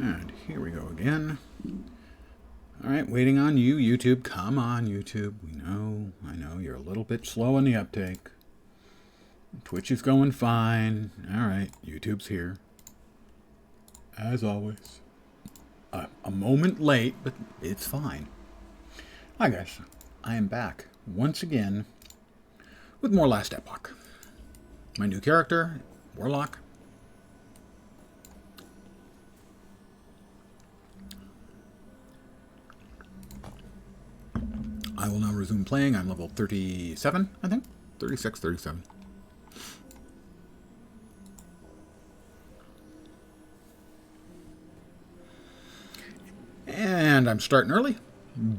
And here we go again. Alright, waiting on you, YouTube. Come on, YouTube. I know, you're a little bit slow on the uptake. Twitch is going fine. Alright, YouTube's here. As always. A moment late, but it's fine. Hi guys, I am back once again with more Last Epoch. My new character, Warlock. I will now resume playing. I'm level 37, I think. 36, 37. And I'm starting early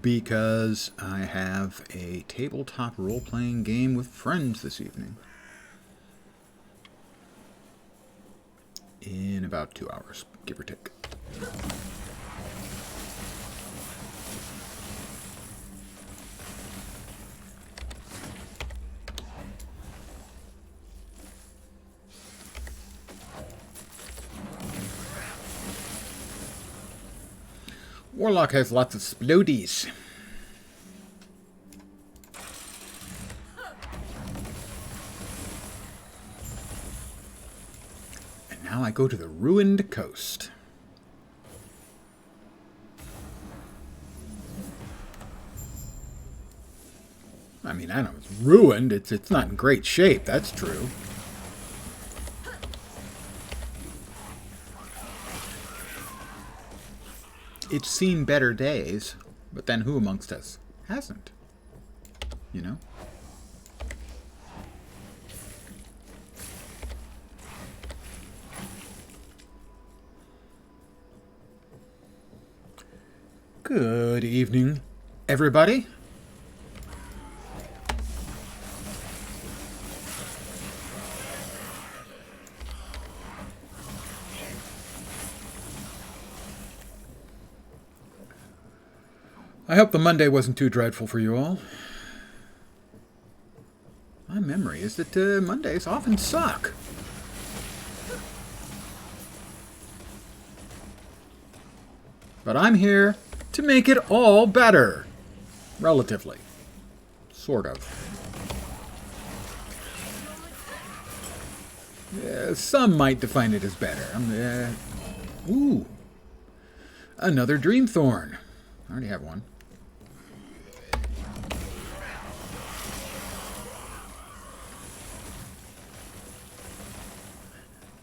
because I have a tabletop role-playing game with friends this evening. In about 2 hours, give or take. Warlock has lots of splodies. And now I go to the ruined coast. I mean, I know it's ruined. It's not in great shape, that's true. It's seen better days, but then who amongst us hasn't? You know? Good evening, everybody. I hope the Monday wasn't too dreadful for you all. My memory is that Mondays often suck. But I'm here to make it all better. Relatively. Sort of. Some might define it as better. Ooh. Another Dreamthorn. I already have one.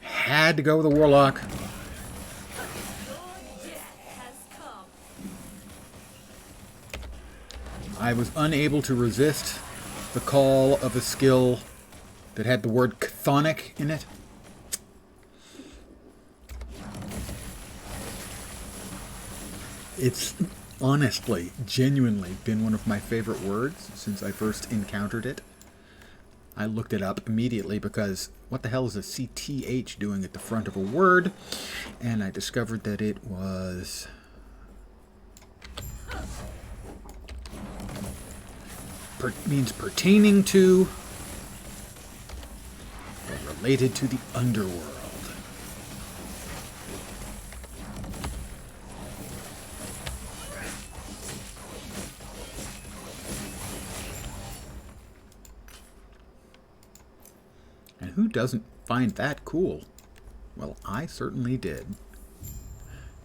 Had to go with a Warlock. I was unable to resist the call of a skill that had the word chthonic in it. It's honestly, genuinely been one of my favorite words since I first encountered it. I looked it up immediately because what the hell is a CTH doing at the front of a word? And I discovered that it was means pertaining to or related to the underworld. And who doesn't find that cool? Well, I certainly did. And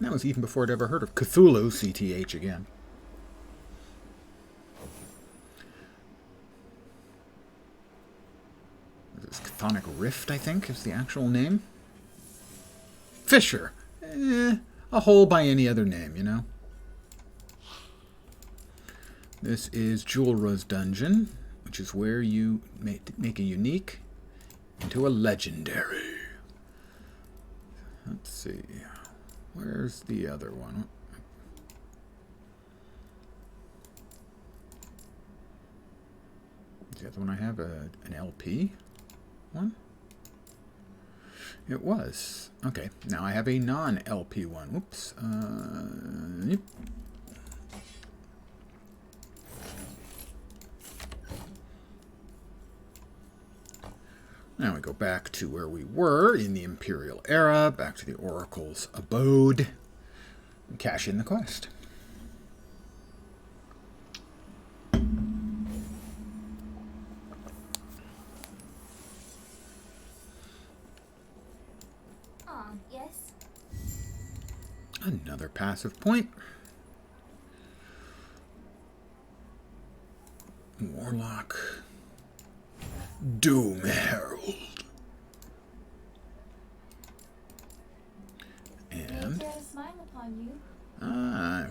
that was even before I'd ever heard of Cthulhu, CTH again. This Chthonic Rift, I think, is the actual name. Fissure. A hole by any other name, you know. This is Julra's dungeon, which is where you make a unique into a legendary. Let's see. Where's the other one? Is the other one I have an LP one? It was. Okay, now I have a non-LP one. Whoops. Yep. Now we go back to where we were in the Imperial era, back to the Oracle's abode. cash in the quest. Yes. Another passive point. Warlock. Doom Herald. And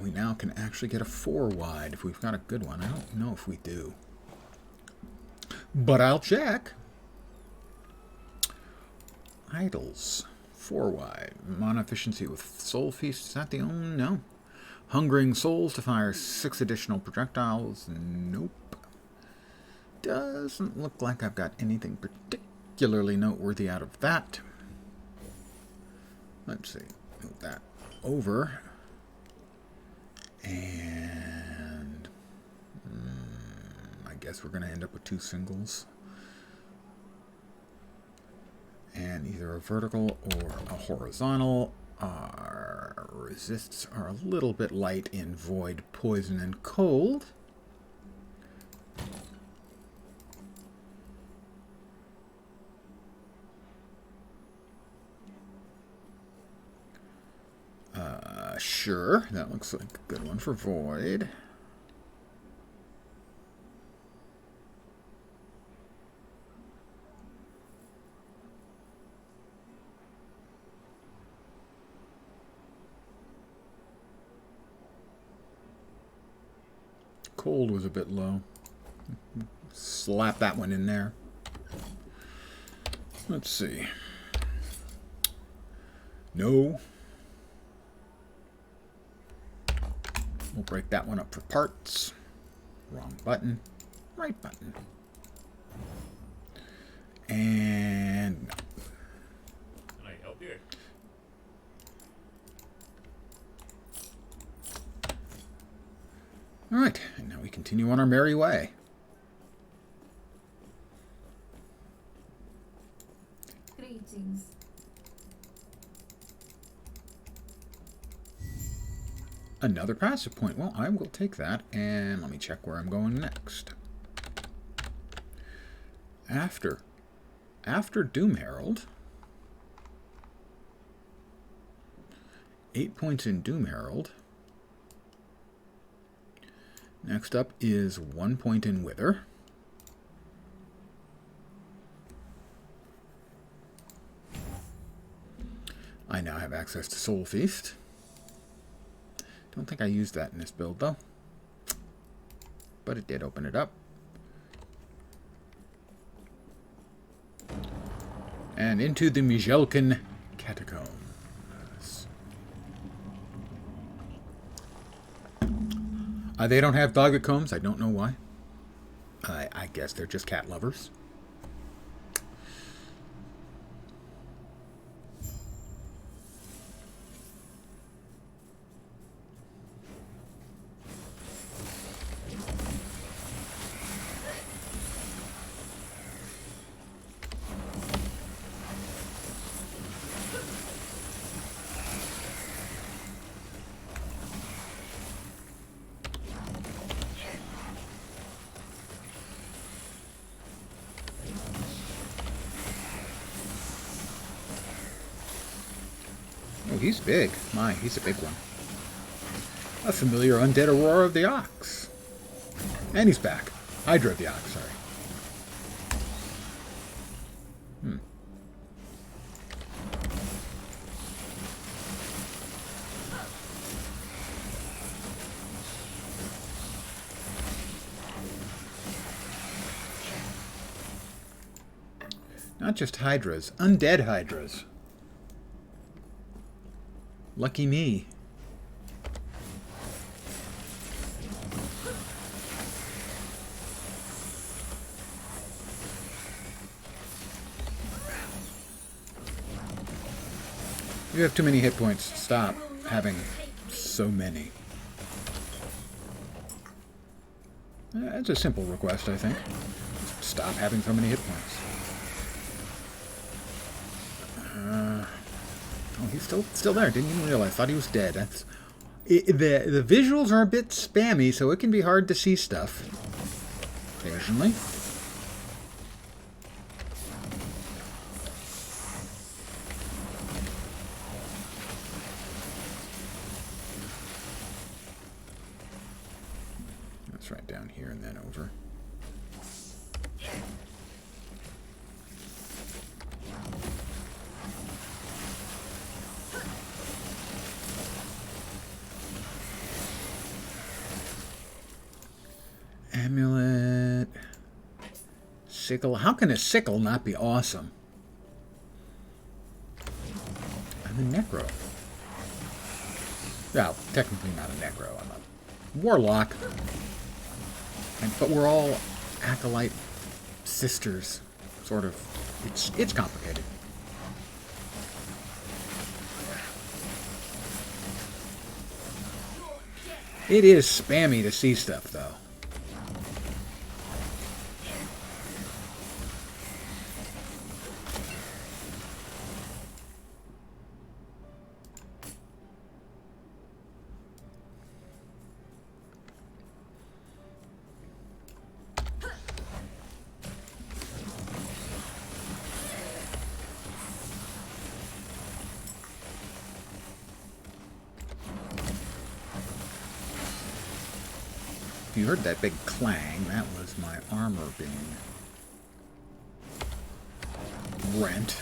we now can actually get a 4-wide if we've got a good one. I don't know if we do, but I'll check. Idols. 4-wide. Mana efficiency with Soul Feast. Is that the only? No. Hungering Souls to fire 6 additional projectiles. Nope. Doesn't look like I've got anything particularly noteworthy out of that. Let's see. Move that over. And I guess we're going to end up with 2 singles. And either a vertical or a horizontal. Our resists are a little bit light in void, poison, and cold. Sure, that looks like a good one for void. Cold was a bit low. Slap that one in there. Let's see. No. We'll break that one up for parts. Wrong button. Right button. And... Can I help you? Alright, and now we continue on our merry way. Greetings. Another passive point. Well, I will take that, and let me check where I'm going next. After Doom Herald, 8 points in Doom Herald. Next up is 1 point in Wither. I now have access to Soul Feast. Don't think I used that in this build, though. But it did open it up. And into the Mijelkin Catacombs. They don't have dog combs. I don't know why. I guess they're just cat lovers. Oh, he's big. My, he's a big one. A familiar undead Aurora of the Ox. And he's back. Hydra of the Ox, sorry. Not just Hydras, undead Hydras. Lucky me. You have too many hit points. Stop having so many. That's a simple request, I think. Just stop having so many hit points. Oh, he's still there. Didn't even realize. Thought he was dead. The visuals are a bit spammy, so it can be hard to see stuff occasionally. That's right down here and then over. Amulet. Sickle. How can a sickle not be awesome? I'm a necro. Well, technically not a necro. I'm a warlock. But we're all acolyte sisters. Sort of. It's complicated. It is spammy to see stuff, though. If you heard that big clang, that was my armor being rent.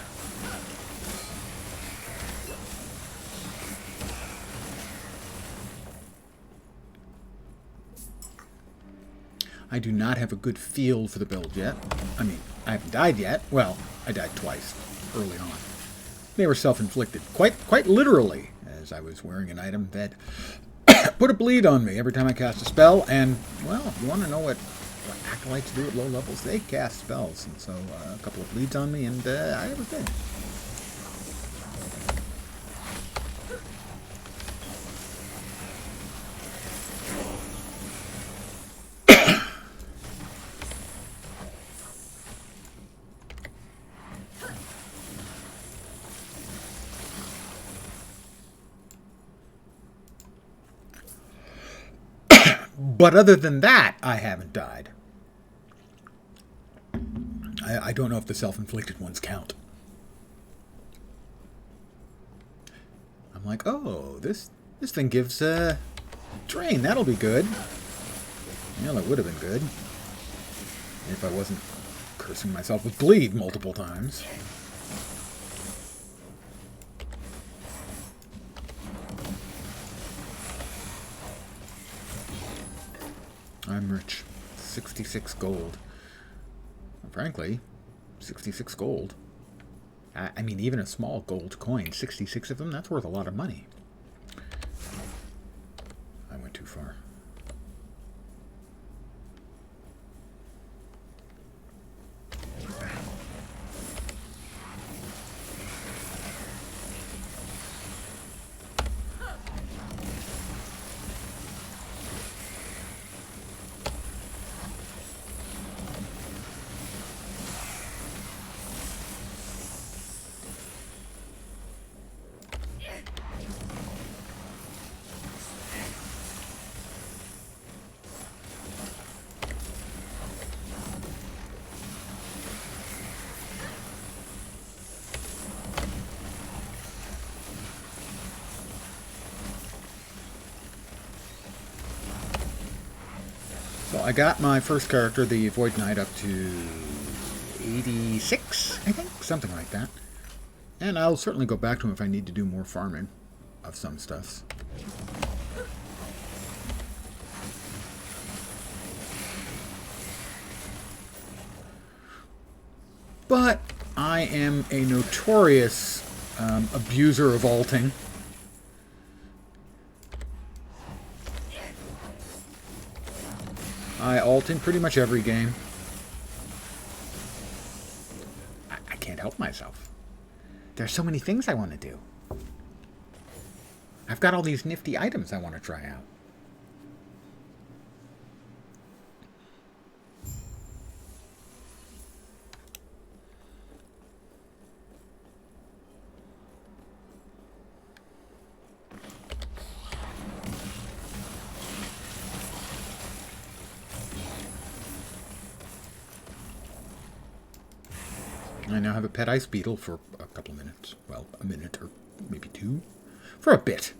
I do not have a good feel for the build yet. I mean, I haven't died yet. Well, I died twice early on. They were self-inflicted, quite literally, as I was wearing an item that put a bleed on me every time I cast a spell. And, well, if you want to know what acolytes do at low levels, they cast spells. And so a couple of bleeds on me, and I was dead. But other than that, I haven't died. I don't know if the self-inflicted ones count. I'm like, oh, this thing gives drain. That'll be good. Well, it would have been good if I wasn't cursing myself with bleed multiple times. I'm rich. 66 gold. Frankly, 66 gold. I mean, even a small gold coin, 66 of them, that's worth a lot of money. I went too far. So I got my first character, the Void Knight, up to 86, I think, something like that. And I'll certainly go back to him if I need to do more farming of some stuffs. But I am a notorious abuser of alting. I alt in pretty much every game. I can't help myself. There's so many things I want to do. I've got all these nifty items I want to try out. now have a pet ice beetle for a couple of minutes. Well, a minute or maybe two. For a bit.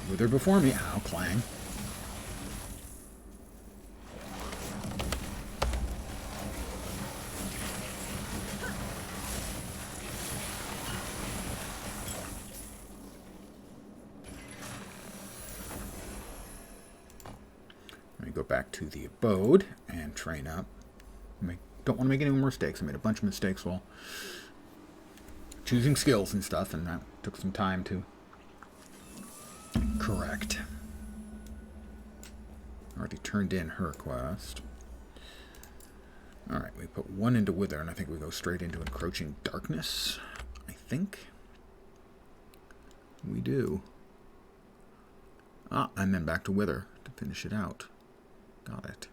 Wither before me. Ow, clang. Let me go back to the abode and train up. Don't want to make any more mistakes. I made a bunch of mistakes while choosing skills and stuff, and that took some time to correct. Already turned in her quest. Alright, we put one into Wither, and I think we go straight into Encroaching Darkness. I think we do. And then back to Wither to finish it out. Got it.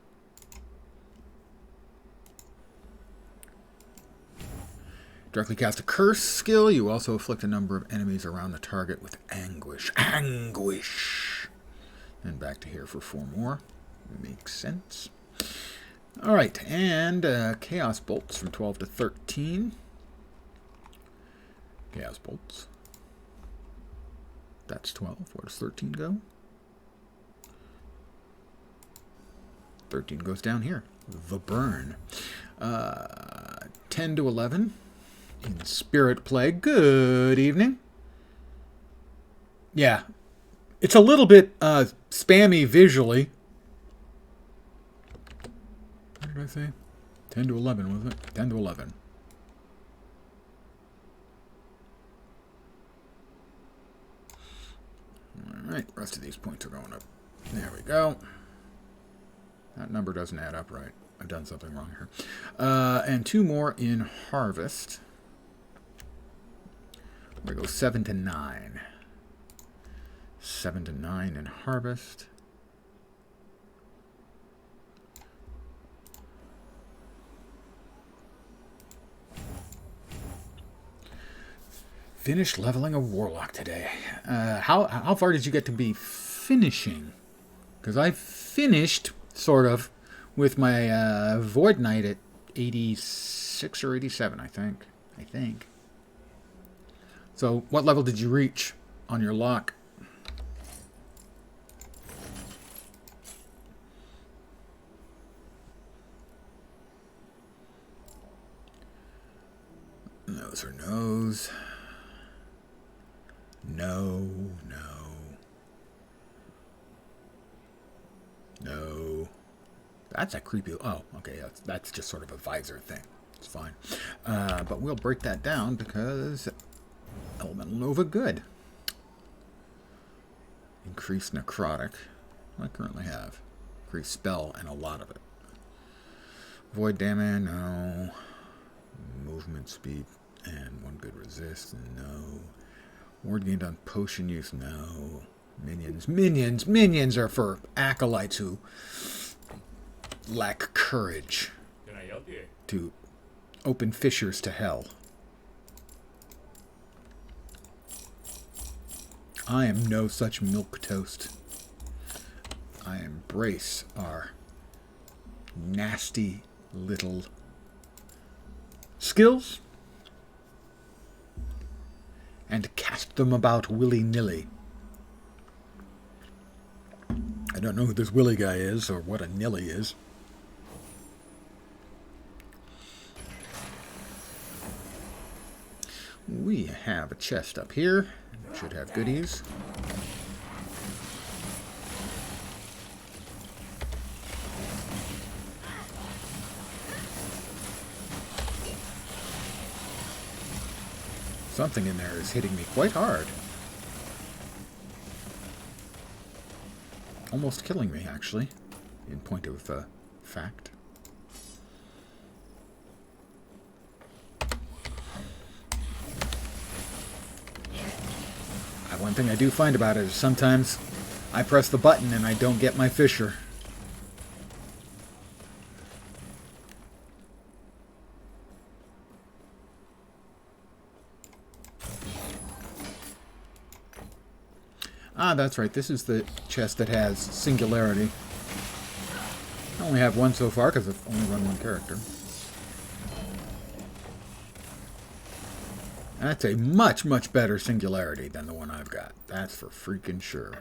Directly cast a curse skill. You also afflict a number of enemies around the target with anguish. Anguish! And back to here for 4 more. Makes sense. Alright, and Chaos Bolts from 12 to 13. Chaos Bolts. That's 12. Where does 13 go? 13 goes down here. The Burn. 10 to 11. In Spirit Plague. Good evening. Yeah. It's a little bit spammy visually. What did I say? 10 to 11, was it? 10 to 11. Alright, rest of these points are going up. There we go. That number doesn't add up right. I've done something wrong here. And 2 more in Harvest. We go 7 to 9. 7 to 9 in Harvest. Finished leveling a Warlock today. How far did you get to be finishing? Because I finished, sort of, with my Void Knight at 86 or 87, I think. So, what level did you reach on your lock? Nose or nose. No. That's a creepy... Oh, okay, that's just sort of a visor thing. It's fine. But we'll break that down because... Elemental Nova, good. Increased Necrotic. I currently have. Increased Spell and a lot of it. Void Damage, no. Movement Speed and 1 good resist, no. Ward gained on potion use, no. Minions are for acolytes who lack courage. Can I help you? To open fissures to hell. I am no such milquetoast. I embrace our nasty little skills and cast them about willy-nilly. I don't know who this Willy guy is or what a nilly is. We have a chest up here. Should have goodies. Something in there is hitting me quite hard. Almost killing me, actually, in point of fact. One thing I do find about it is sometimes I press the button and I don't get my fissure. Ah, that's right. This is the chest that has singularity. I only have one so far because I've only run one character. That's a much, much better singularity than the one I've got. That's for freaking sure.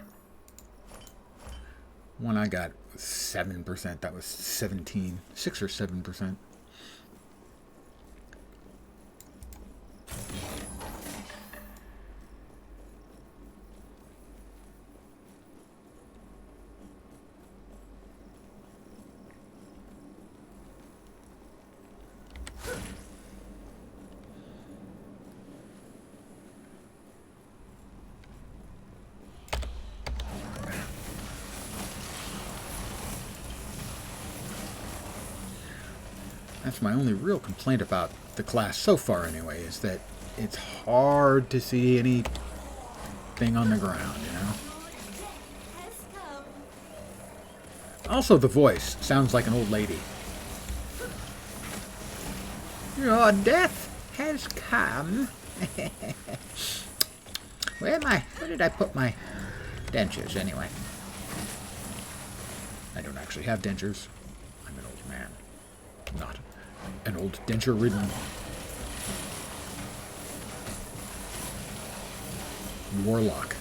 One I got was 7%. That was 17. 6 or 7%. That's my only real complaint about the class so far, anyway, is that it's hard to see anything on the ground, you know? Also, the voice sounds like an old lady. Your death has come. Where did I put my dentures, anyway? I don't actually have dentures. I'm an old man. Not an old denture-ridden warlock.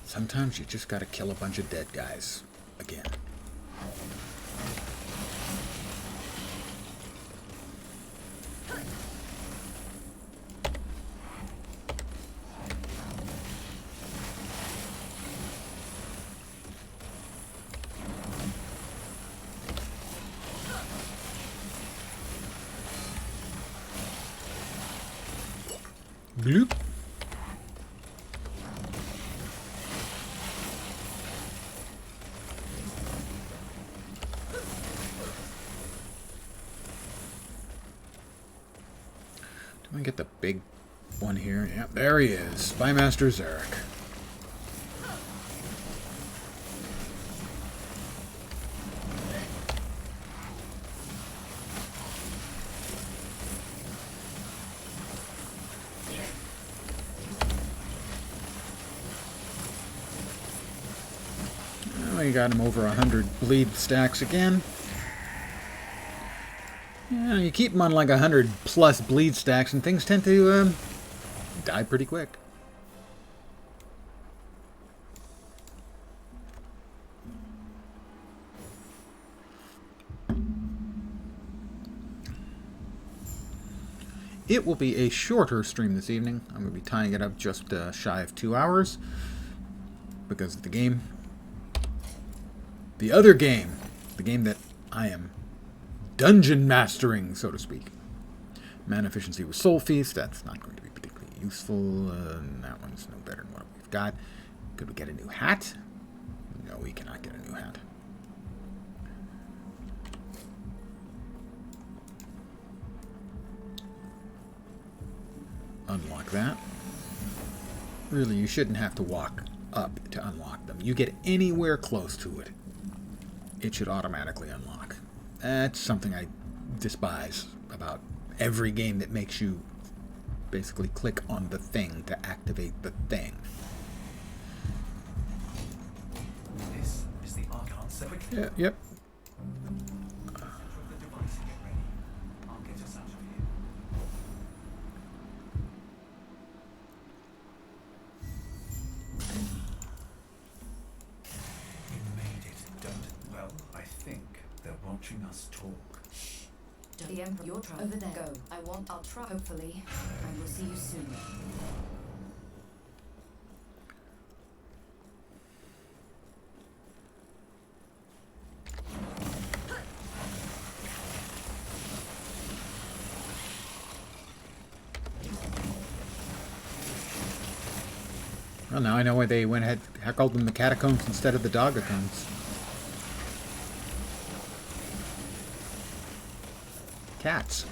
Sometimes you just gotta kill a bunch of dead guys. Again. Bloop. Do I get the big one here? Yep, there he is. Spymaster Zarek. Well, you got him over 100 bleed stacks again. Yeah, you keep them on like 100 plus bleed stacks and things tend to die pretty quick. It will be a shorter stream this evening. I'm going to be tying it up just shy of 2 hours because of the game. The other game. The game that I am dungeon mastering, so to speak. Mana efficiency with Soul Feast. That's not going to be particularly useful. That one's no better than what we've got. Could we get a new hat? No, we cannot get a new hat. Unlock that. Really, you shouldn't have to walk up to unlock them. You get anywhere close to it, it should automatically unlock. That's something I despise about every game that makes you basically click on the thing to activate the thing. This is the Archon circuit. Yeah, yep. I'll get us out of here. You made it, don't it? Well, I think they're watching us talk. The Emperor, your trial over there. Go. I'll try. Hopefully, I will see you soon. Well, now I know why they went ahead called them the catacombs instead of the dogacombs. Cats.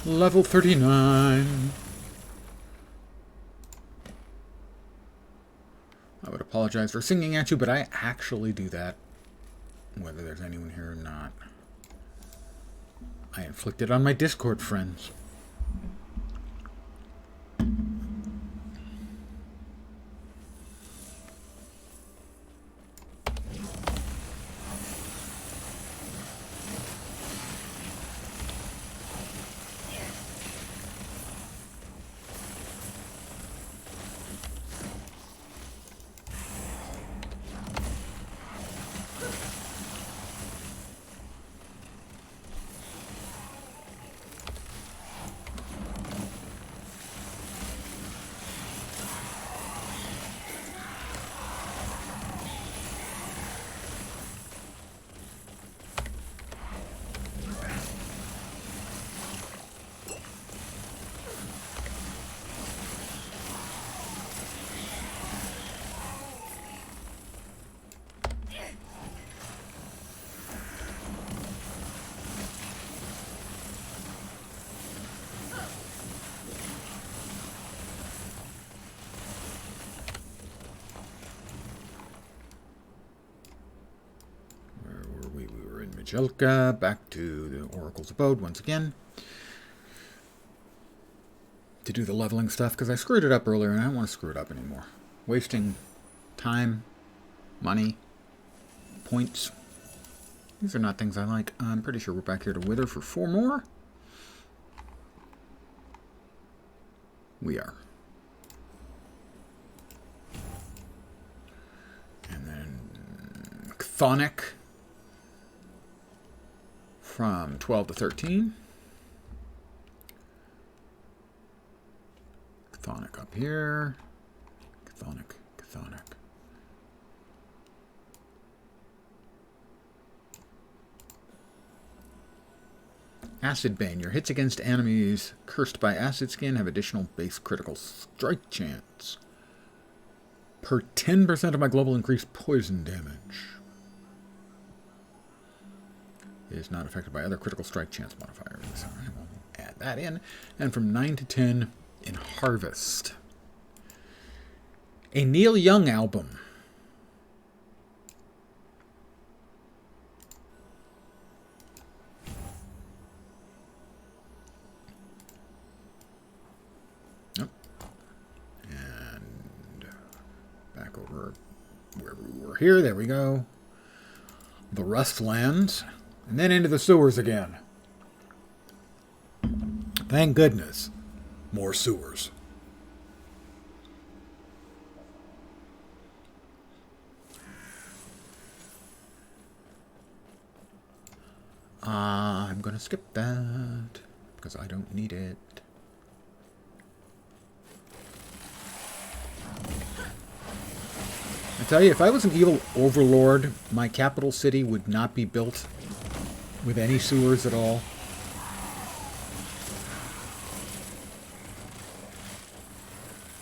Level 39. I would apologize for singing at you, but I actually do that, whether there's anyone here or not. I inflict it on my Discord friends. Jelka, back to the Oracle's abode once again to do the leveling stuff, because I screwed it up earlier and I don't want to screw it up anymore. Wasting time, money, points. These are not things I like. I'm pretty sure we're back here to Wither for 4 more. We are. And then Chthonic. From 12 to 13. Chthonic up here. Chthonic. Acid Bane. Your hits against enemies cursed by acid skin have additional base critical strike chance. Per 10% of my global increased poison damage. Is not affected by other critical strike chance modifiers. All right, we'll add that in. And from 9 to 10 in Harvest. A Neil Young album. Oh. And back over where we were here. There we go. The Rustlands. And then into the sewers again. Thank goodness. More sewers. I'm going to skip that because I don't need it. I tell you, if I was an evil overlord, my capital city would not be built with any sewers at all.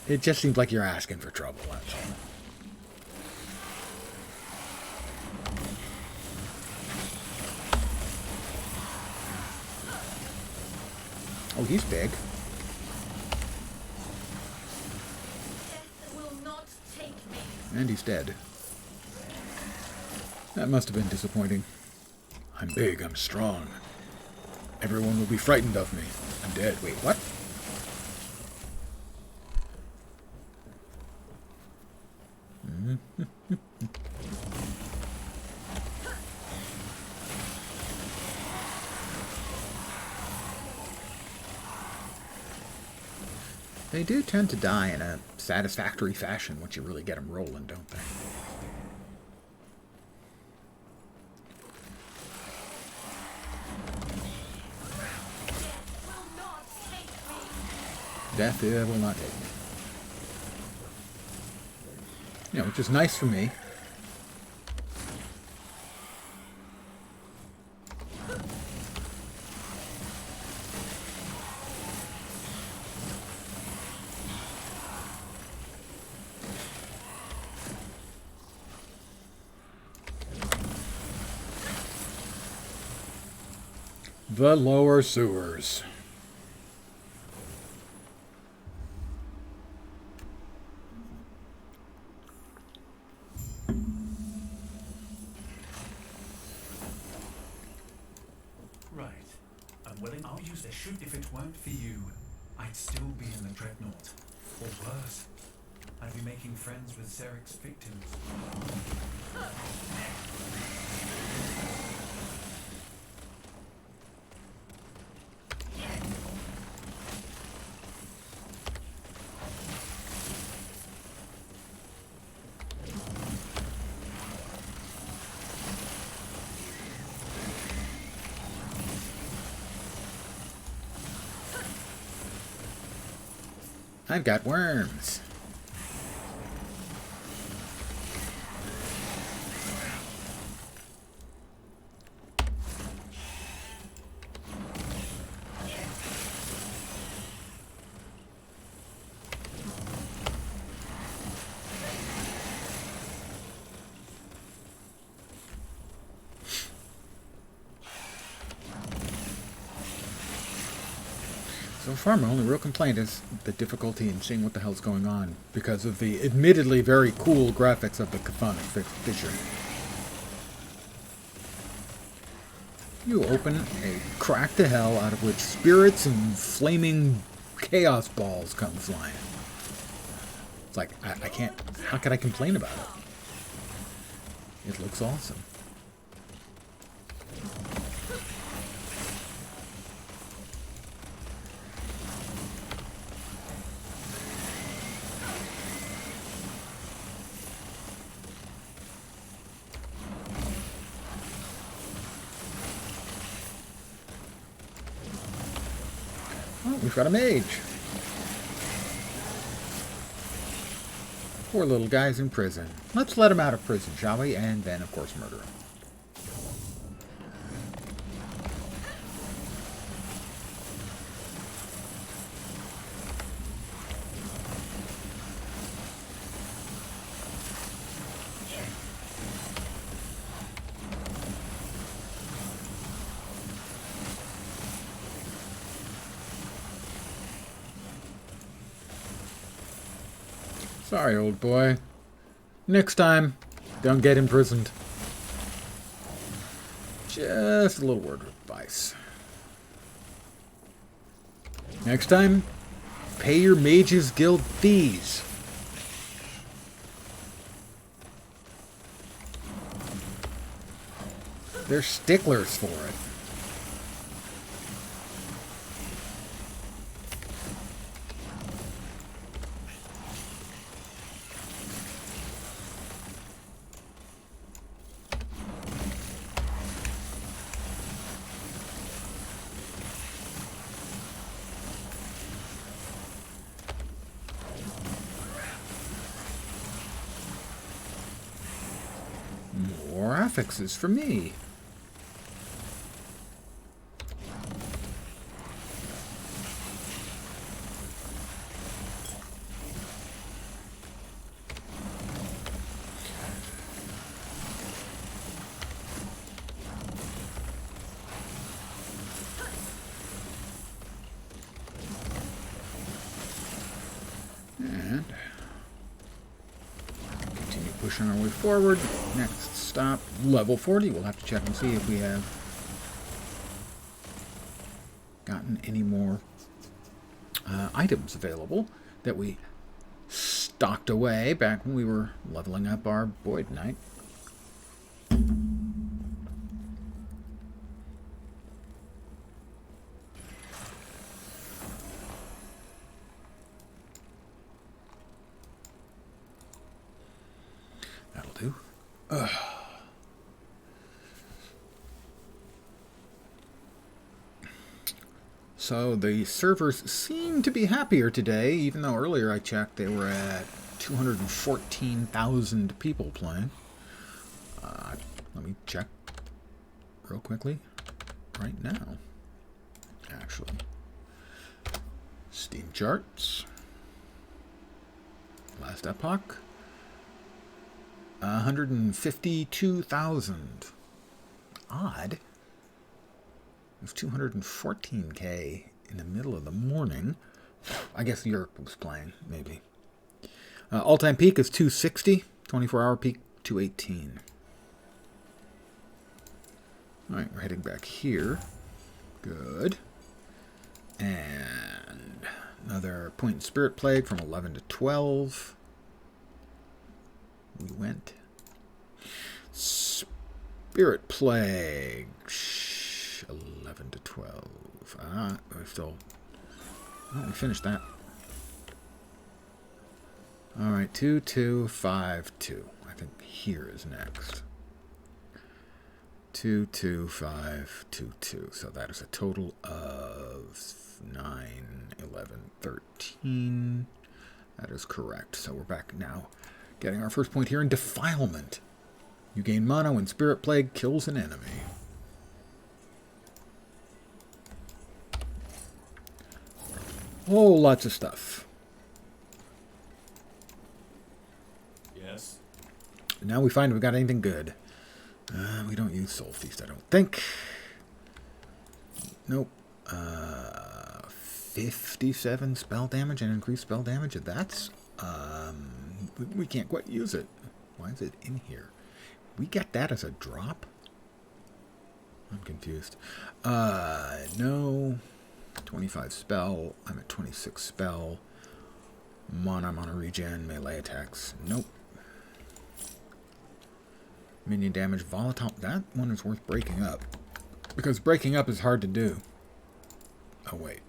It just seems like you're asking for trouble, that's all. Oh, he's big. Death will not take me. And he's dead. That must have been disappointing. I'm big, I'm strong. Everyone will be frightened of me. I'm dead. Wait, what? They do tend to die in a satisfactory fashion once you really get them rolling, don't they? Death will not take me. You know, which is nice for me. The lower sewers. Right. I'm willing. I'll use this. Shoot, if it weren't for you, I'd still be in the dreadnought. Or worse, I'd be making friends with Zarek's victims. I've got worms. So far, my only real complaint is the difficulty in seeing what the hell's going on because of the admittedly very cool graphics of the Chthonic fissure. You open a crack to hell out of which spirits and flaming chaos balls come flying. It's like, I can't, how could I complain about it? It looks awesome. Oh, we've got a mage. Poor little guy's in prison. Let's let him out of prison, shall we? And then, of course, murder him. Sorry, old boy. Next time, don't get imprisoned. Just a little word of advice. Next time, pay your Mages Guild fees. They're sticklers for it. More affixes for me. And continue pushing our way forward. Next stop, level 40. We'll have to check and see if we have gotten any more items available that we stocked away back when we were leveling up our Void Knight. So the servers seem to be happier today, even though earlier I checked they were at 214,000 people playing. Let me check real quickly right now, actually. Steam charts. Last Epoch. 152,000. Odd. It was 214K in the middle of the morning. I guess Europe was playing, maybe. All-time peak is 260. 24-hour peak, 218. All right, we're heading back here. Good. And another point in Spirit Plague from 11 to 12. We went. Spirit Plague. 11 to 12. We're still... Oh, we finished that. All right, 2252. I think here is next. 22522. So that is a total of 9, 11, 13. That is correct. So we're back now. Getting our first point here in Defilement. You gain mana when Spirit Plague kills an enemy. Oh, lots of stuff. Yes. Now we find if we got anything good. We don't use Soul Feast, I don't think. Nope. 57 spell damage and increased spell damage. That's... we can't quite use it. Why is it in here? We get that as a drop? I'm confused. No. 25 spell. I'm at 26 spell. Mana regen, melee attacks. Nope. Minion damage, volatile. That one is worth breaking up. Because breaking up is hard to do. Oh, wait.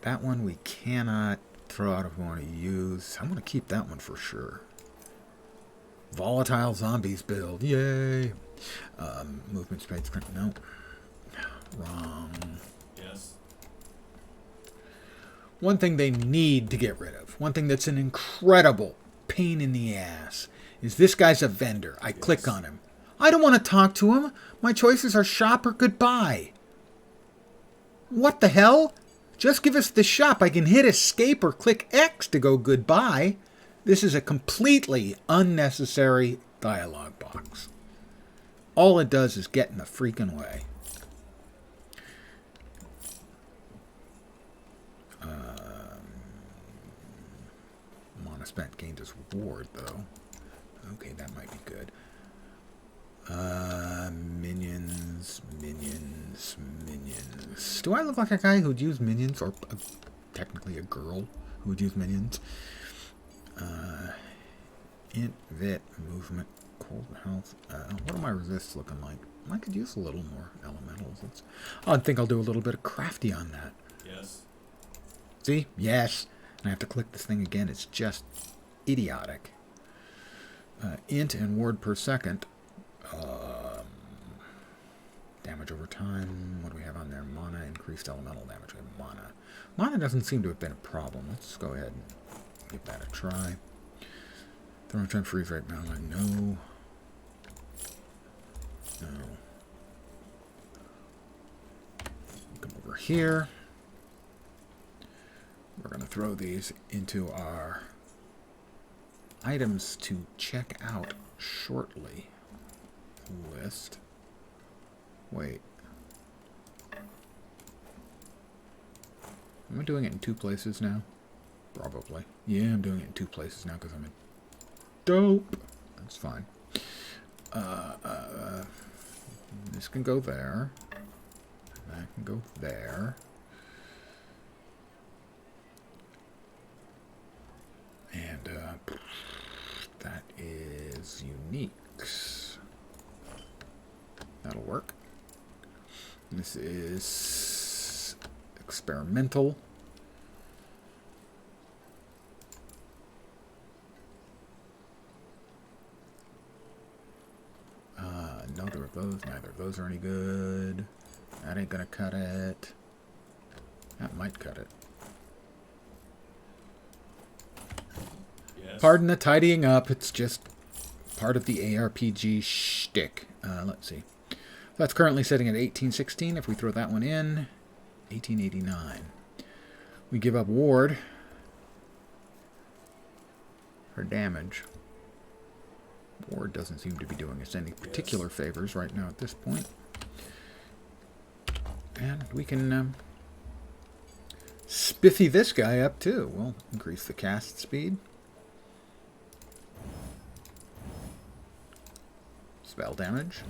That one we cannot throw out if we want to use. I'm going to keep that one for sure. Volatile zombies build. Yay. Movement speed. No. Wrong. Yes. One thing they need to get rid of, one thing that's an incredible pain in the ass, is this guy's a vendor. I click on him. I don't want to talk to him. My choices are shop or goodbye. What the hell? Just give us the shop. I can hit escape or click X to go goodbye. This is a completely unnecessary dialogue box. All it does is get in the freaking way. Mana spent gained his ward, though. Okay, that might be good. Minions. Do I look like a guy who'd use minions? Or technically a girl who would use minions? Int, vit, movement, cold health. What are my resists looking like? I could use a little more elementals. I think I'll do a little bit of crafty on that. Yes. See? Yes. And I have to click this thing again. It's just idiotic. Int and ward per second. Damage over time. What do we have on there? Mana, increased elemental damage. We have mana. Mana doesn't seem to have been a problem. Let's go ahead and give that a try. Throwing time freeze right now. No. No. Come over here. We're going to throw these into our items to check out shortly list. Wait. Am I doing it in two places now? Probably. Yeah, I'm doing it in two places now because I'm a dope. That's fine. This can go there. That can go there. And that is uniques. That'll work. This is experimental. Neither of those. Neither of those are any good. That ain't gonna cut it. That might cut it. Yes. Pardon the tidying up. It's just part of the ARPG shtick. Let's see. That's currently sitting at 1816. If we throw that one in, 1889. We give up ward for damage. Ward doesn't seem to be doing us any particular favors right now at this point. And we can spiffy this guy up too. We'll increase the cast speed. Spell damage.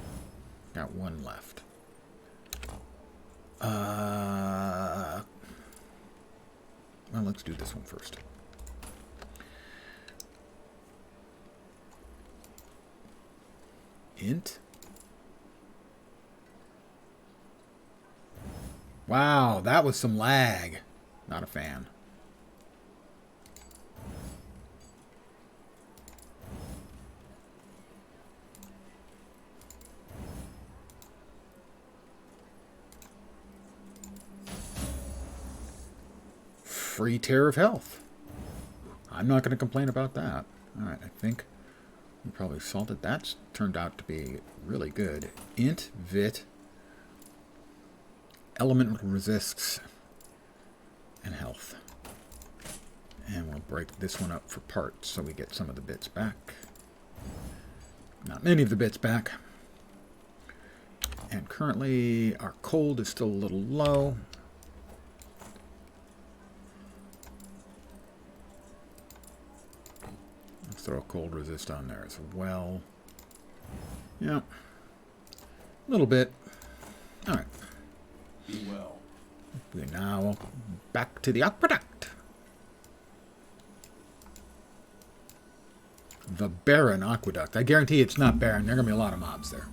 Got one left. Well, let's do this one first. Int. Wow, that was some lag. Not a fan. Free tear of health. I'm not going to complain about that. Alright, I think we probably salted. That's turned out to be really good. Int, vit, element resists, and health. And we'll break this one up for parts so we get some of the bits back. Not many of the bits back. And currently our cold is still a little low. Let's throw a cold resist on there as well. Yep. A little bit. Alright. Be well. We're now back to the aqueduct. The barren aqueduct. I guarantee it's not barren. There are going to be a lot of mobs there.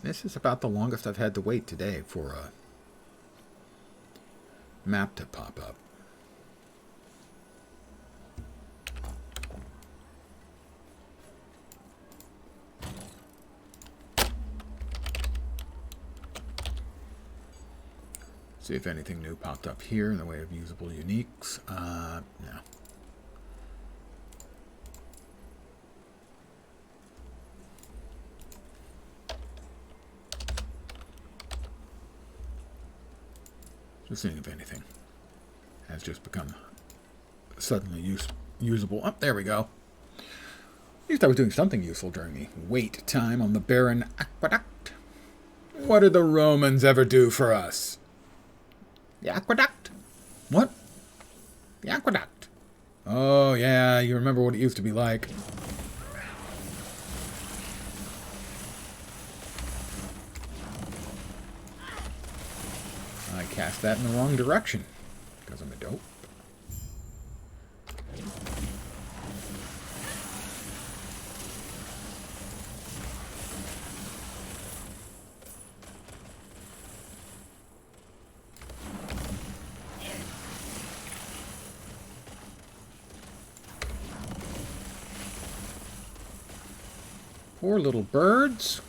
This is about the longest I've had to wait today for a map to pop up. See if anything new popped up here in the way of usable uniques. No. Just seeing if anything has just become suddenly usable. Oh, there we go. At least I was doing something useful during the wait time on the barren aqueduct. What did the Romans ever do for us? The aqueduct? What? The aqueduct. Oh, yeah, you remember what it used to be like. I cast that in the wrong direction because I'm a dope. Poor little birds.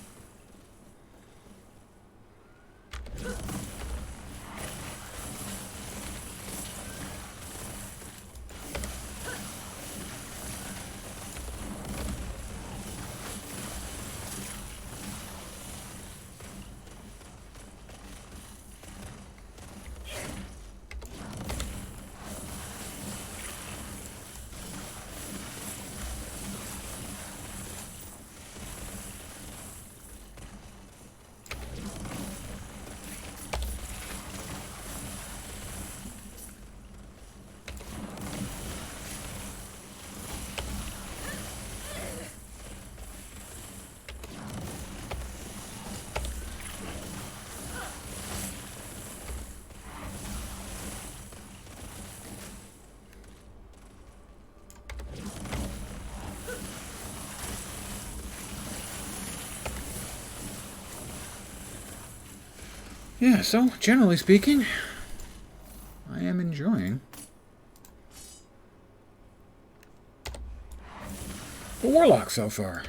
Yeah, so generally speaking, I am enjoying the Warlock so far.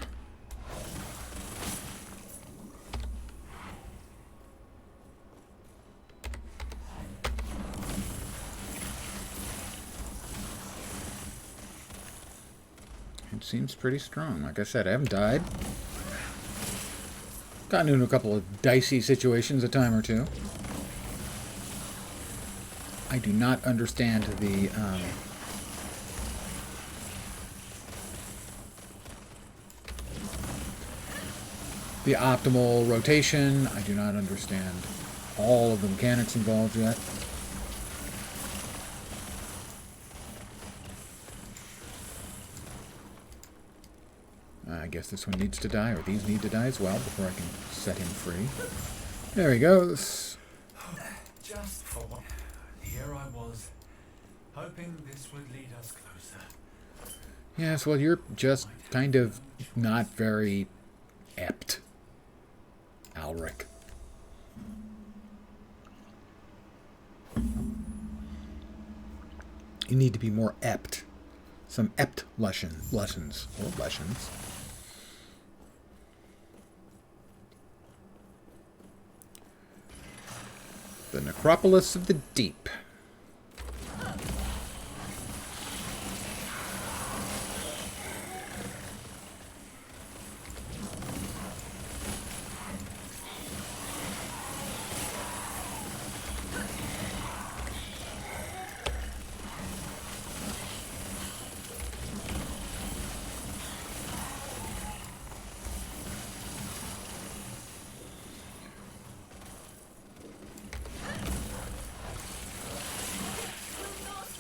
It seems pretty strong. Like I said, I haven't died. Gotten into a couple of dicey situations a time or two. I do not understand the optimal rotation. I do not understand all of the mechanics involved yet. I guess this one needs to die, or these need to die as well, before I can set him free. There he goes. Just for one. Here I was, hoping this would lead us closer. Yes, well, you're just kind of not very apt, Alric. You need to be more apt. Some apt lessons. The Necropolis of the Deep.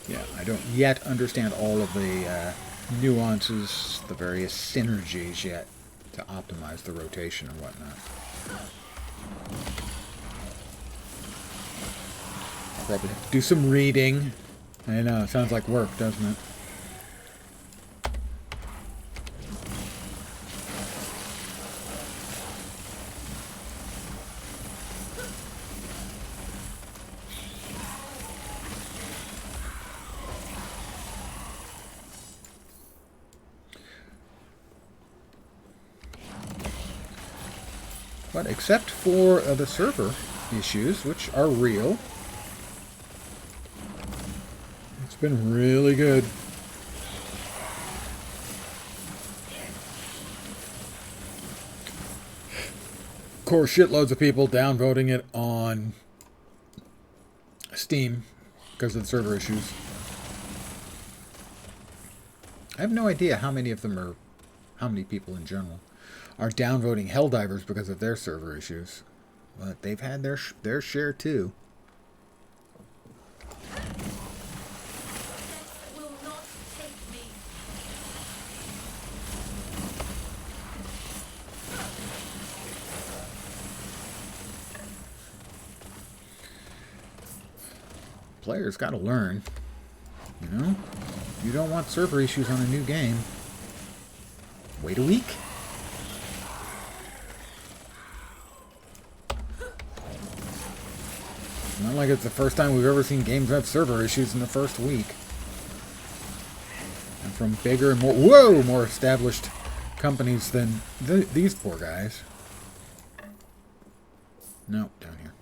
Yeah, I don't yet understand all of the nuances, the various synergies yet to optimize the rotation and whatnot. I'll probably have to do some reading. I know, it sounds like work, doesn't it? But except for the server issues, which are real, it's been really good. Of course, shitloads of people downvoting it on Steam because of the server issues. I have no idea how many of them are, how many people in general are downvoting Helldivers because of their server issues. But they've had their share too. Death will not take me. Players got to learn. You know? You don't want server issues on a new game. Wait a week. Not like it's the first time we've ever seen games have server issues in the first week. And from bigger and more established companies than these poor guys. No, down here.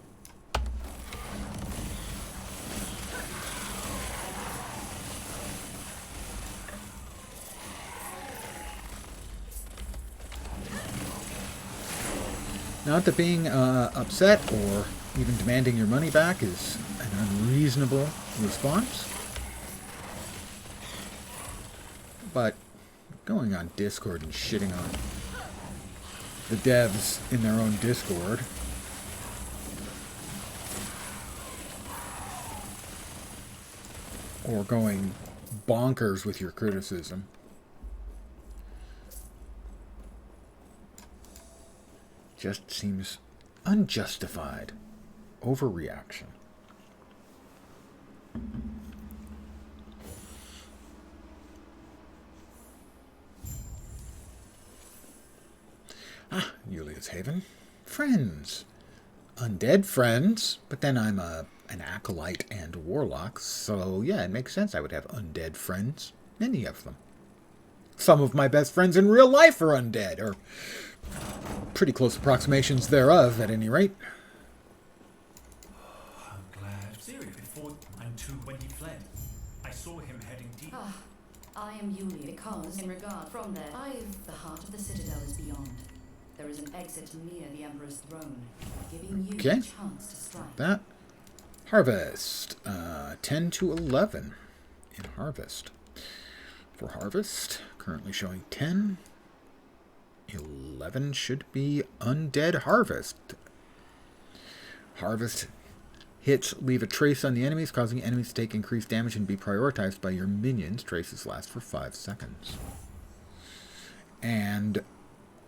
Not that being upset or even demanding your money back is an unreasonable response. But going on Discord and shitting on the devs in their own Discord, or going bonkers with your criticism, just seems unjustified. Overreaction. Ah, Yulia's Haven. Friends. undead friends, but then I'm an acolyte and warlock, so yeah, it makes sense I would have undead friends. Many of them. Some of my best friends in real life are undead, or pretty close approximations thereof, at any rate. I'm glad. Seriously, before and two when he fled, I saw him heading deep. Ah, I am Yulia because, in regard from there, the heart of the citadel is beyond. There is an exit near the Emperor's throne, giving you Okay. a chance to strike. That. Harvest. 10 to 11 in Harvest. For Harvest, currently showing 10. 11 should be Undead Harvest. Harvest hits leave a trace on the enemies, causing enemies to take increased damage and be prioritized by your minions. Traces last for 5 seconds. And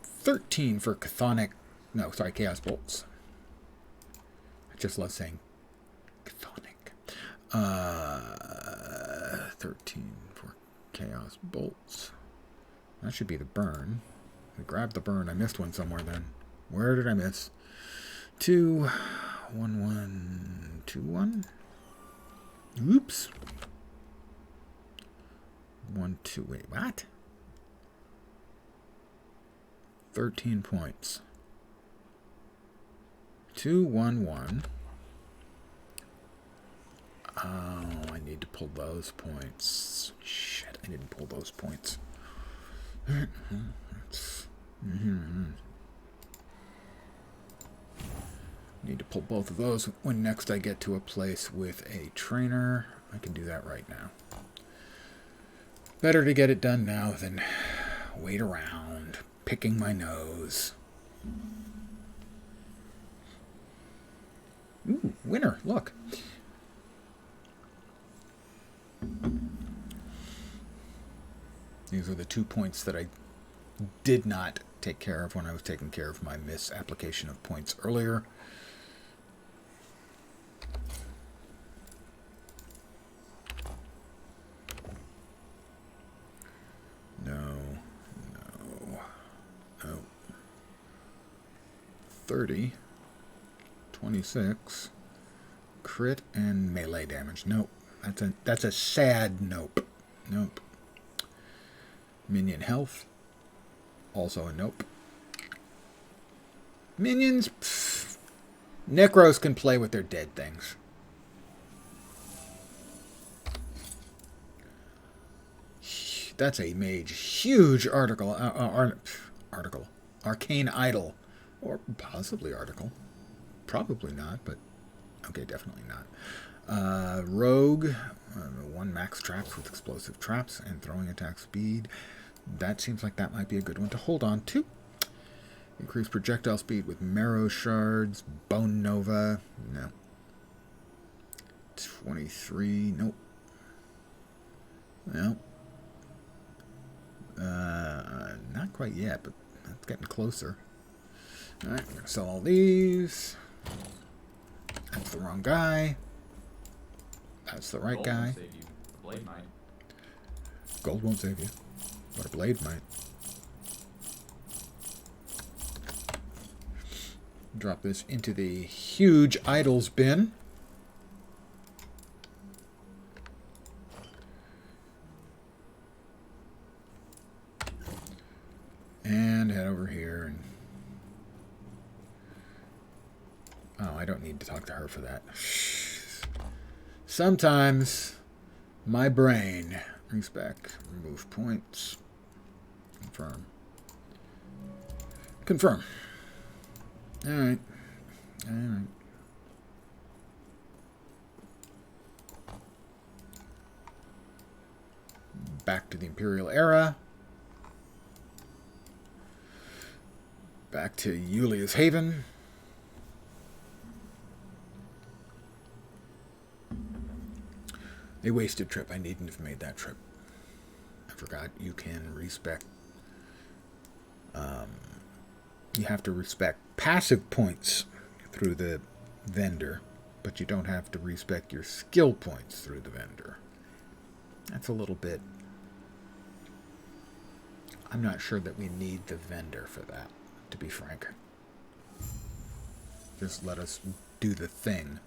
13 for Chaos Bolts. I just love saying Chthonic. 13 for Chaos Bolts. That should be the burn. We grabbed the burn. I missed one somewhere then. Where did I miss? 2, 1, 1, 2, 1. Oops. 1, 2. Wait, what? 13 points. 2, 1, 1. Oh, I need to pull those points. Shit, I didn't pull those points. Need to pull both of those when next I get to a place with a trainer. I can do that right now. Better to get it done now than wait around, picking my nose. Ooh, winner, look. These are the 2 points that I did not take care of when I was taking care of my misapplication of points earlier. No. 30. 26. Crit and melee damage. Nope. That's a sad nope. Nope. Minion health. Also a nope. Minions. Pff. Necros can play with their dead things. That's a mage. Huge article. Arcane idol. Or possibly article. Probably not, but okay, definitely not. Rogue. 1 max traps with explosive traps and throwing attack speed. That seems like that might be a good one to hold on to. Increase projectile speed with marrow shards. Bone Nova. No. 23. Nope. No. Not quite yet, but that's getting closer. Alright, we're going to sell all these. That's the wrong guy. That's the right Gold guy. won't save you. The blade might. Gold won't save you, but a blade might. Drop this into the huge idols bin. And head over here and... Oh, I don't need to talk to her for that. Sometimes my brain brings back. Remove points. Confirm. Confirm. Alright. Alright. Back to the Imperial era. Back to Yulia's Haven. A wasted trip. I needn't have made that trip. I forgot you can respec. You have to respec passive points through the vendor, but you don't have to respec your skill points through the vendor. That's a little bit... I'm not sure that we need the vendor for that, to be frank. just let us do the thing.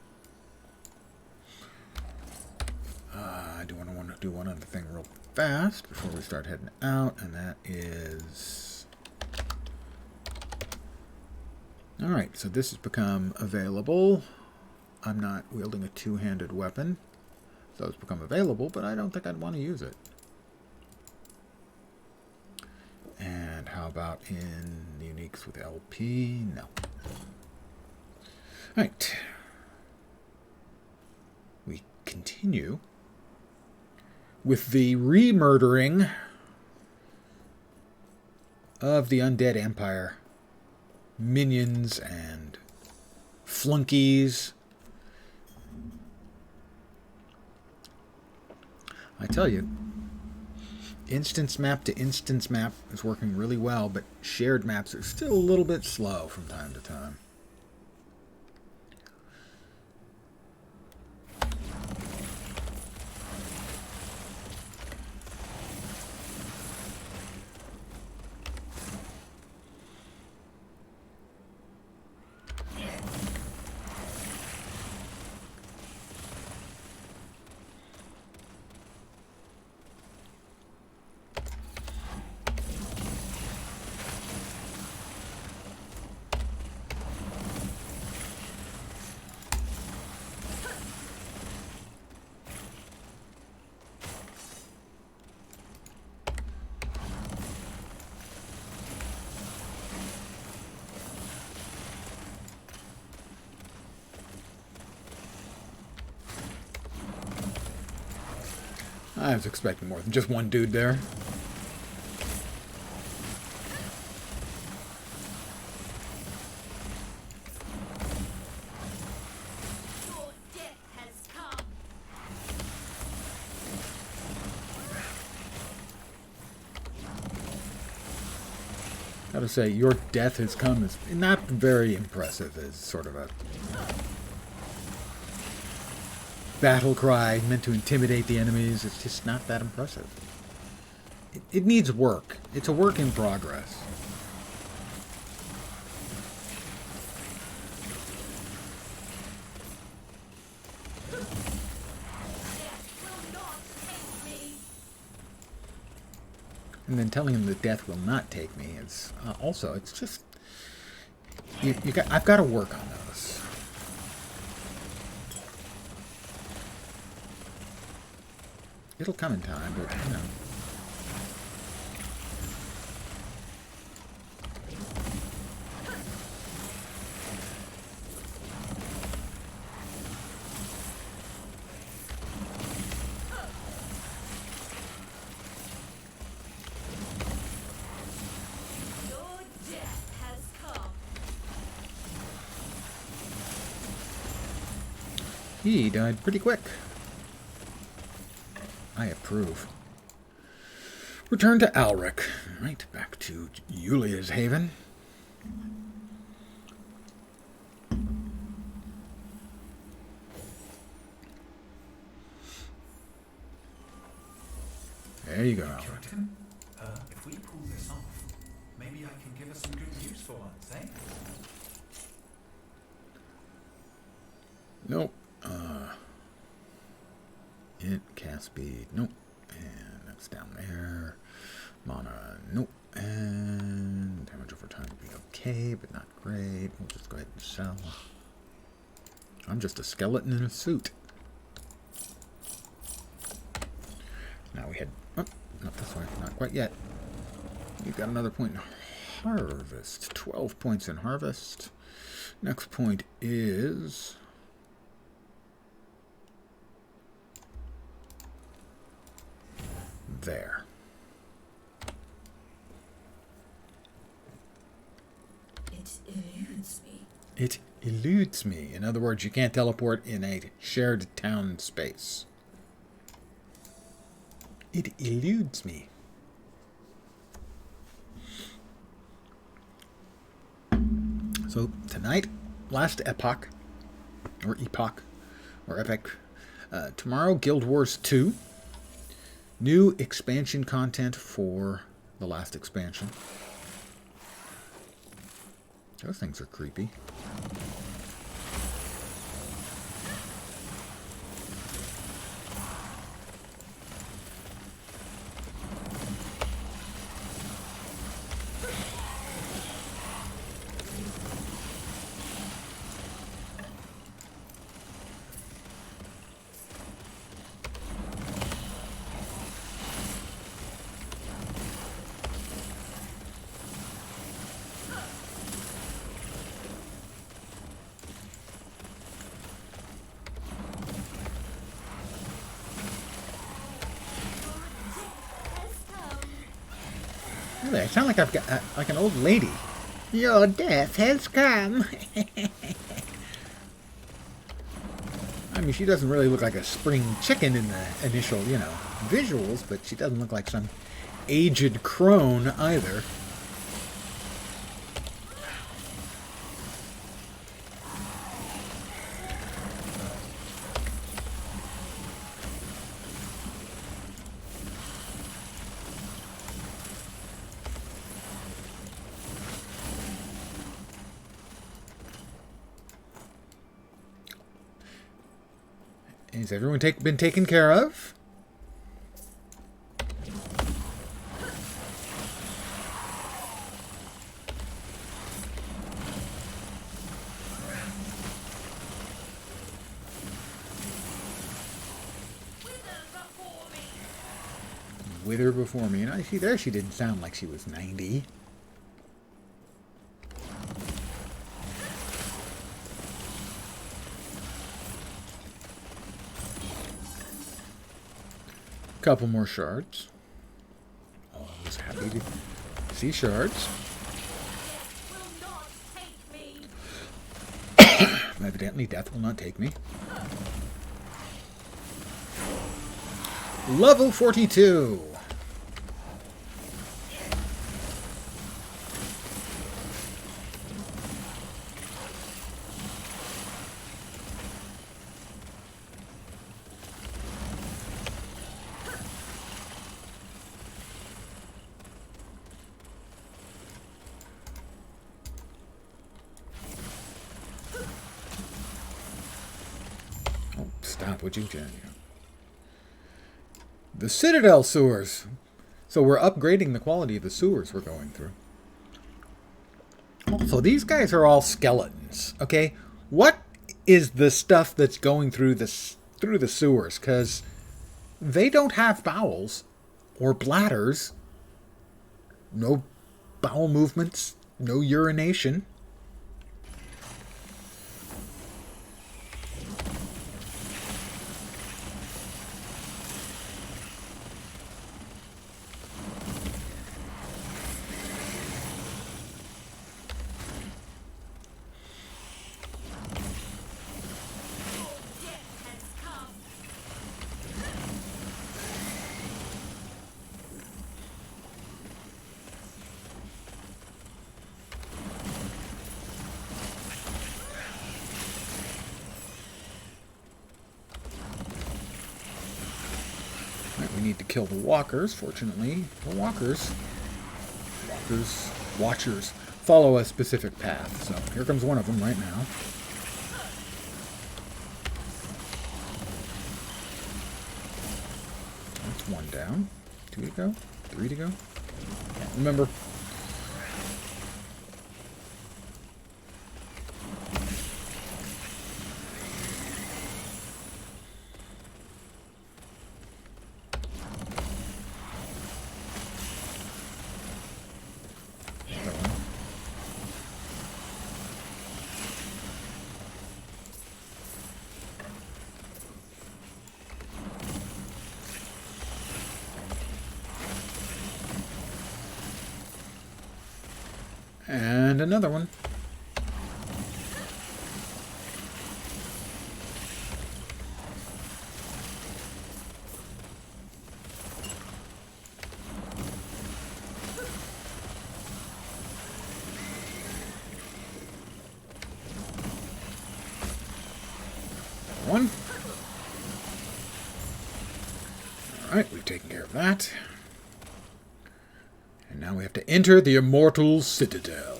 I do want to do one other thing real fast before we start heading out, and that is... Alright, so this has become available. I'm not wielding a two-handed weapon, so it's become available, but I don't think I'd want to use it. And how about in the uniques with LP? No. Alright. We continue with the re-murdering of the Undead Empire. Minions and flunkies. I tell you, instance map to instance map is working really well, but shared maps are still a little bit slow from time to time. I was expecting more than just one dude there. Your death has come. Gotta say, your death has come is not very impressive as sort of a battle cry meant to intimidate the enemies. It's just not that impressive. It needs work. It's a work in progress. Death will not take me. And then telling him that death will not take me is also, it's just, I've got to work on those. It'll come in time, but, you know. Your death has come. He died pretty quick. I approve. Return to Alric. Right, back to Yulia's Haven. There you go, Alric. Captain, if we pull this off, maybe I can give us some good news for once, eh? Nope. Cast speed, nope. And that's down there. Mana, nope. And damage over time would be okay, but not great. We'll just go ahead and sell. I'm just a skeleton in a suit. Now we head up. Not this way. Not quite yet. We've got another point in harvest. 12 points in harvest. Next point is... there. It eludes me. It eludes me. In other words, you can't teleport in a shared town space. It eludes me. So tonight, last epoch, or epoch, or epic. Tomorrow, Guild Wars 2. New expansion content for the last expansion. Those things are creepy. Really, I sound like I've got like an old lady. Your death has come. I mean, she doesn't really look like a spring chicken in the initial, visuals, but she doesn't look like some aged crone either. Has everyone been taken care of? Wither before me. And I see there she didn't sound like she was 90. Couple more shards. Oh, I was happy to see shards. Will not take me. Evidently, death will not take me. Level 42. Stop, would you, Jen? The Citadel sewers. So we're upgrading the quality of the sewers we're going through. Also, these guys are all skeletons, okay? What is the stuff that's going through the sewers? Because they don't have bowels or bladders. No bowel movements, no urination. We need to kill the walkers. Fortunately, the watchers follow a specific path. So here comes one of them right now. That's one down. 2 to go. 3 to go. Can't remember. And another one. One. All right, we've taken care of that. And now we have to enter the Immortal Citadel.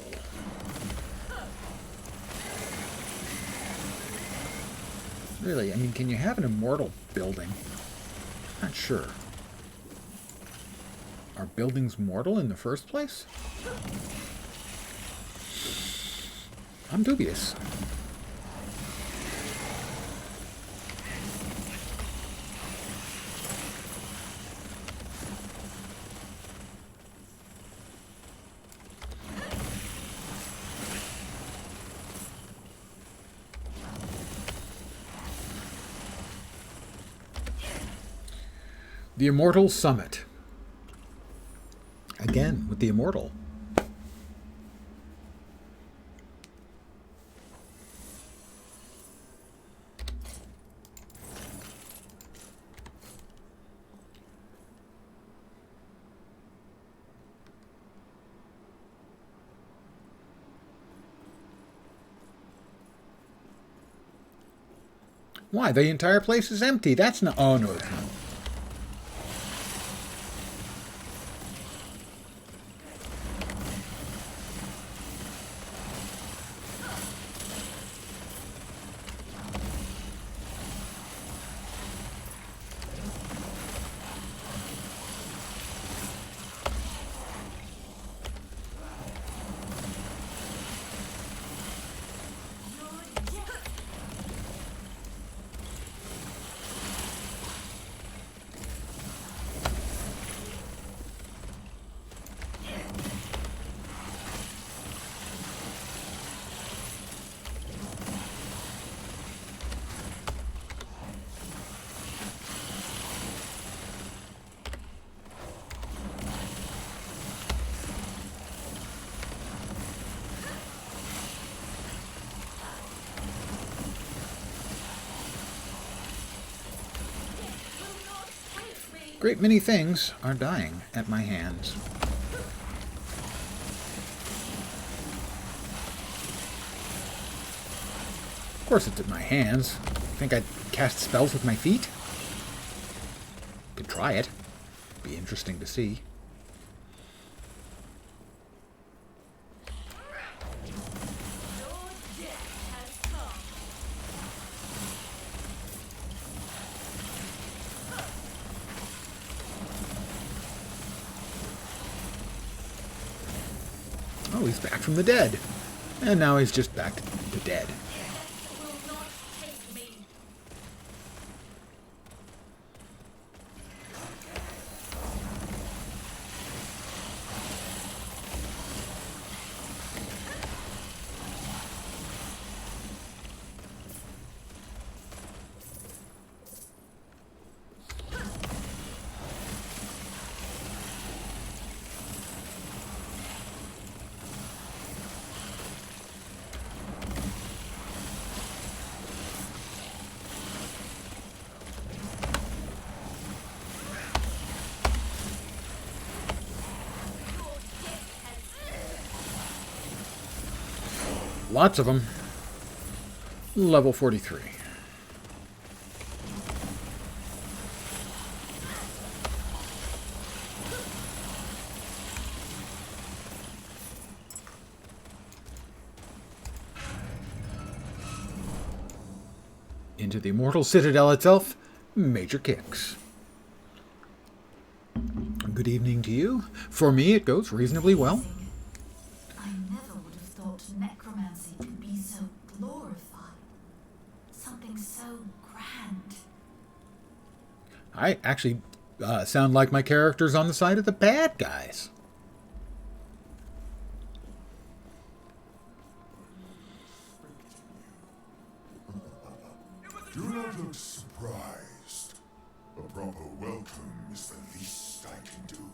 Really, I mean, can you have an immortal building? Not sure. Are buildings mortal in the first place? I'm dubious. The Immortal Summit. again with the Immortal. Why? The entire place is empty. That's not... Oh, no, it's not. Great many things are dying at my hands. Of course it's at my hands. Think I'd cast spells with my feet? Could try it. Be interesting to see. Oh, he's back from the dead. And now he's just back to dead. Will not take me. Lots of them. Level 43. Into the Immortal Citadel itself, major kicks. Good evening to you. For me, it goes reasonably well. I never would have thought necromancy could be so glorified. Something so grand. I actually sound like my character's on the side of the bad guys. Do not look surprised. A proper welcome is the least I can do.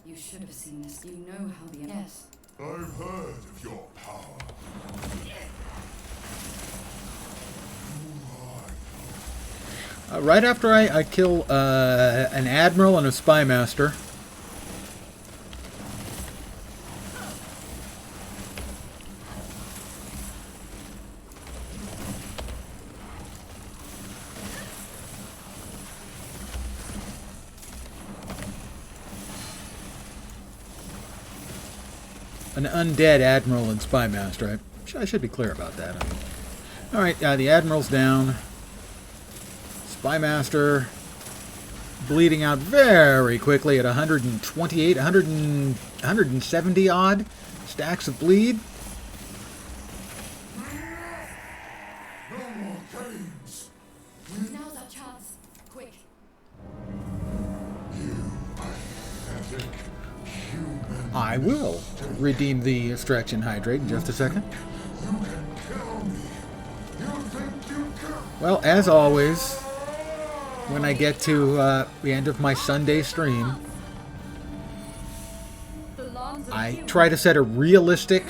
You should have seen this. You know how the... Yes. I've heard of your power. Right after I kill an admiral and a spy master, an undead admiral and spy master. I should be clear about that. I mean, all right, the admiral's down. Spy master bleeding out very quickly at 128, 170 odd stacks of bleed. No more games. Now's our chance. Quick. You pathetic human. I will redeem the stretch and hydrate in just a second. You can kill me. You think you can? Well, as always, when I get to the end of my Sunday stream, I try to set a realistic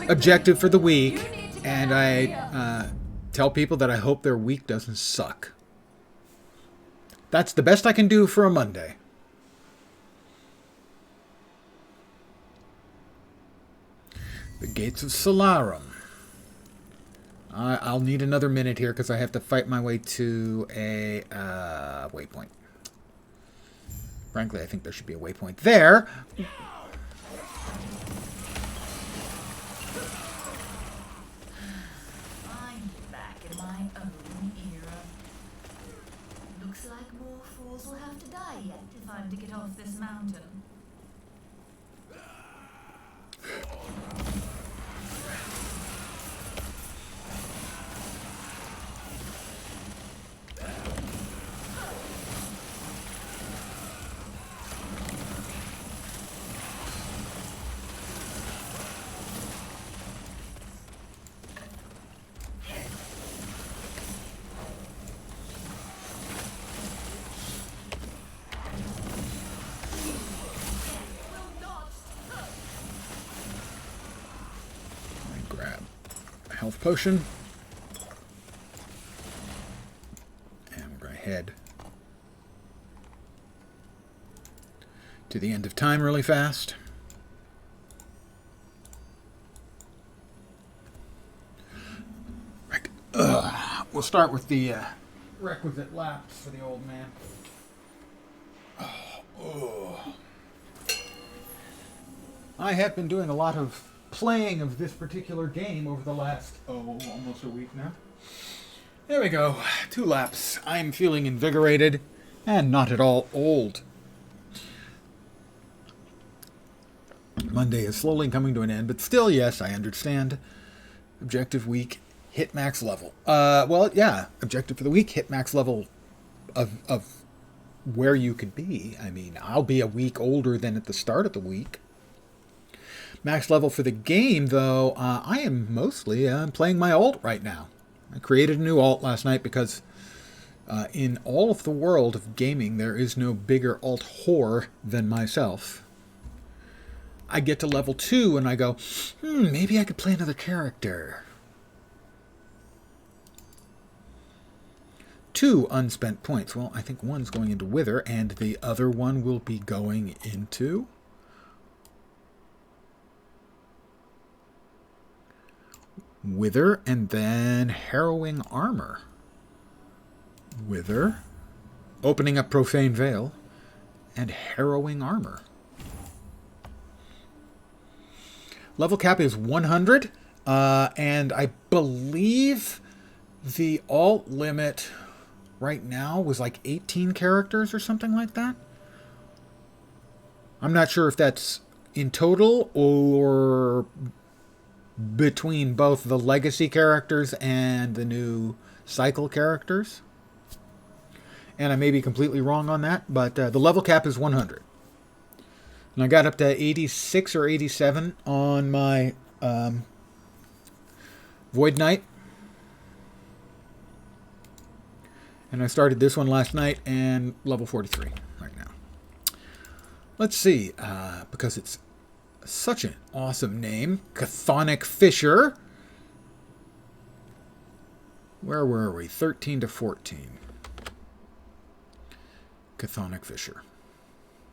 objective for the week, and I tell people that I hope their week doesn't suck. That's the best I can do for a Monday. The Gates of Solarum. I'll need another minute here because I have to fight my way to a waypoint. Frankly, I think there should be a waypoint there. I'm back in my own era. Looks like more fools will have to die yet if I'm to get off this mountain. Health potion. And we're going to head to the end of time really fast. Right. We'll start with the requisite laps for the old man. I have been doing a lot of playing of this particular game over the last, almost a week now. There we go. 2 laps. I'm feeling invigorated and not at all old. Monday is slowly coming to an end, but still, yes, I understand. Objective week, hit max level. Well, yeah, objective for the week, hit max level of where you could be. I mean, I'll be a week older than at the start of the week. Max level for the game, though, I am mostly playing my alt right now. I created a new alt last night because in all of the world of gaming, there is no bigger alt whore than myself. I get to level 2 and I go, maybe I could play another character. 2 unspent points. Well, I think one's going into Wither and the other one will be going into... Wither, and then Harrowing Armor. Wither, opening up Profane Veil, and Harrowing Armor. Level cap is 100, and I believe the alt limit right now was like 18 characters or something like that. I'm not sure if that's in total or between both the legacy characters and the new cycle characters. And I may be completely wrong on that, but the level cap is 100. And I got up to 86 or 87 on my Void Knight. And I started this one last night and level 43 right now. Let's see, because it's such an awesome name. Chthonic Fisher. Where were we? 13 to 14. Chthonic Fisher.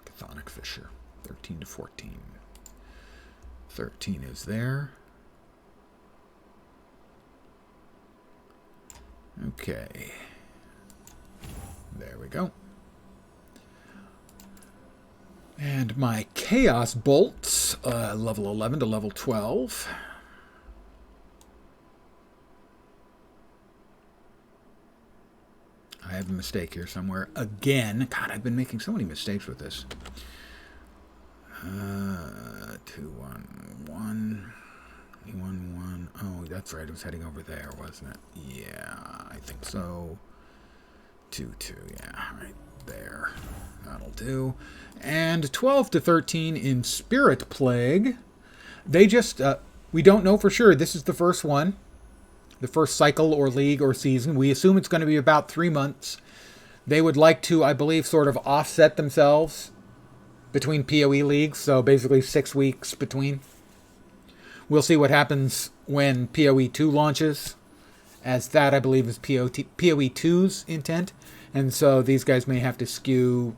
Chthonic Fisher. 13 to 14. 13 is there. Okay. There we go. And my Chaos Bolts, level 11 to level 12. I have a mistake here somewhere. Again. God, I've been making so many mistakes with this. 2, 1, 1. 1, 1. Oh, that's right. It was heading over there, wasn't it? Yeah, I think so. 2, 2. Yeah, right there. That'll do. And 12 to 13 in Spirit Plague. They just, we don't know for sure. This is the first one. The first cycle or league or season. We assume it's going to be about 3 months. They would like to, I believe, sort of offset themselves between PoE leagues, so basically 6 weeks between. We'll see what happens when PoE 2 launches, as that, I believe, is PoE 2's intent. And so these guys may have to skew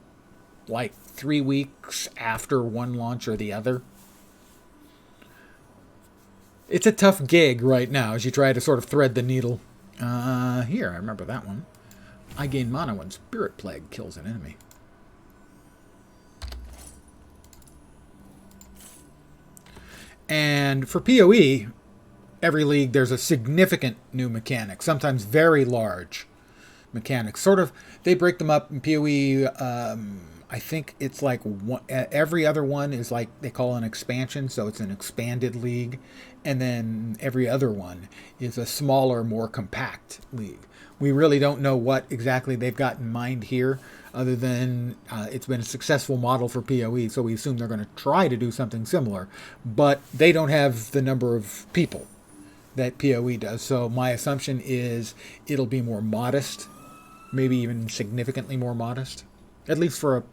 like 3 weeks after one launch or the other. It's a tough gig right now as you try to sort of thread the needle. Here, I remember that one. I gain mana when Spirit Plague kills an enemy. And for PoE, every league there's a significant new mechanic, sometimes very large mechanics. Sort of, they break them up in PoE. I think it's like every other one is like they call an expansion, so it's an expanded league. And then every other one is a smaller, more compact league. We really don't know what exactly they've got in mind here, other than it's been a successful model for PoE, so we assume they're going to try to do something similar. But they don't have the number of people that PoE does, so my assumption is it'll be more modest, maybe even significantly more modest, at least for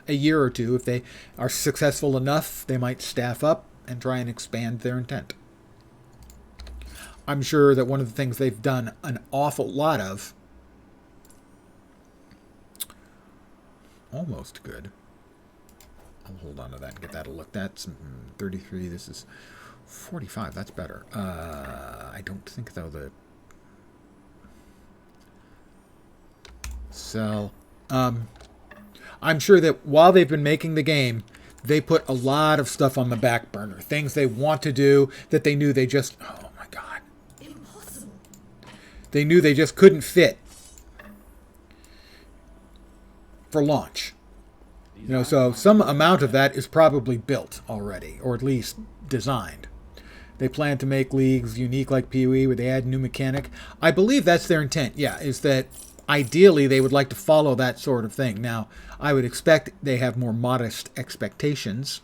a year or two. If they are successful enough, they might staff up and try and expand their intent. I'm sure that one of the things they've done an awful lot of, almost good. I'll hold on to that and get that a look. That's 33. This is 45. That's better. I don't think, though, the sell. I'm sure that while they've been making the game, they put a lot of stuff on the back burner. Things they want to do that they knew they just... Oh, my God. Impossible. They knew they just couldn't fit for launch. So some amount of that is probably built already, or at least designed. They plan to make leagues unique like PoE, where they add new mechanic. I believe that's their intent, is that ideally they would like to follow that sort of thing. Now, I would expect they have more modest expectations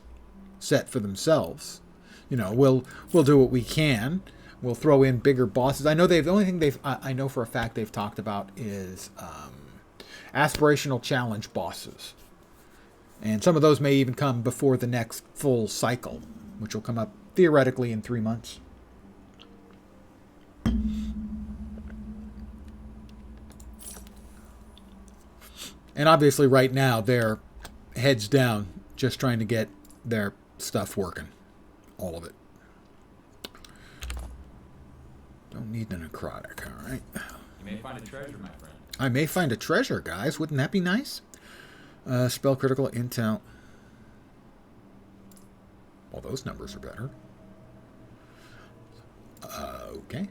set for themselves. We'll do what we can. We'll throw in bigger bosses. I know the only thing I know for a fact they've talked about is aspirational challenge bosses. And some of those may even come before the next full cycle, which will come up theoretically in 3 months. And obviously right now they're heads down just trying to get their stuff working. All of it. Don't need a necrotic, all right? You may find a treasure, my friend. I may find a treasure, guys. Wouldn't that be nice? Spell critical intel. Well, those numbers are better. Okay.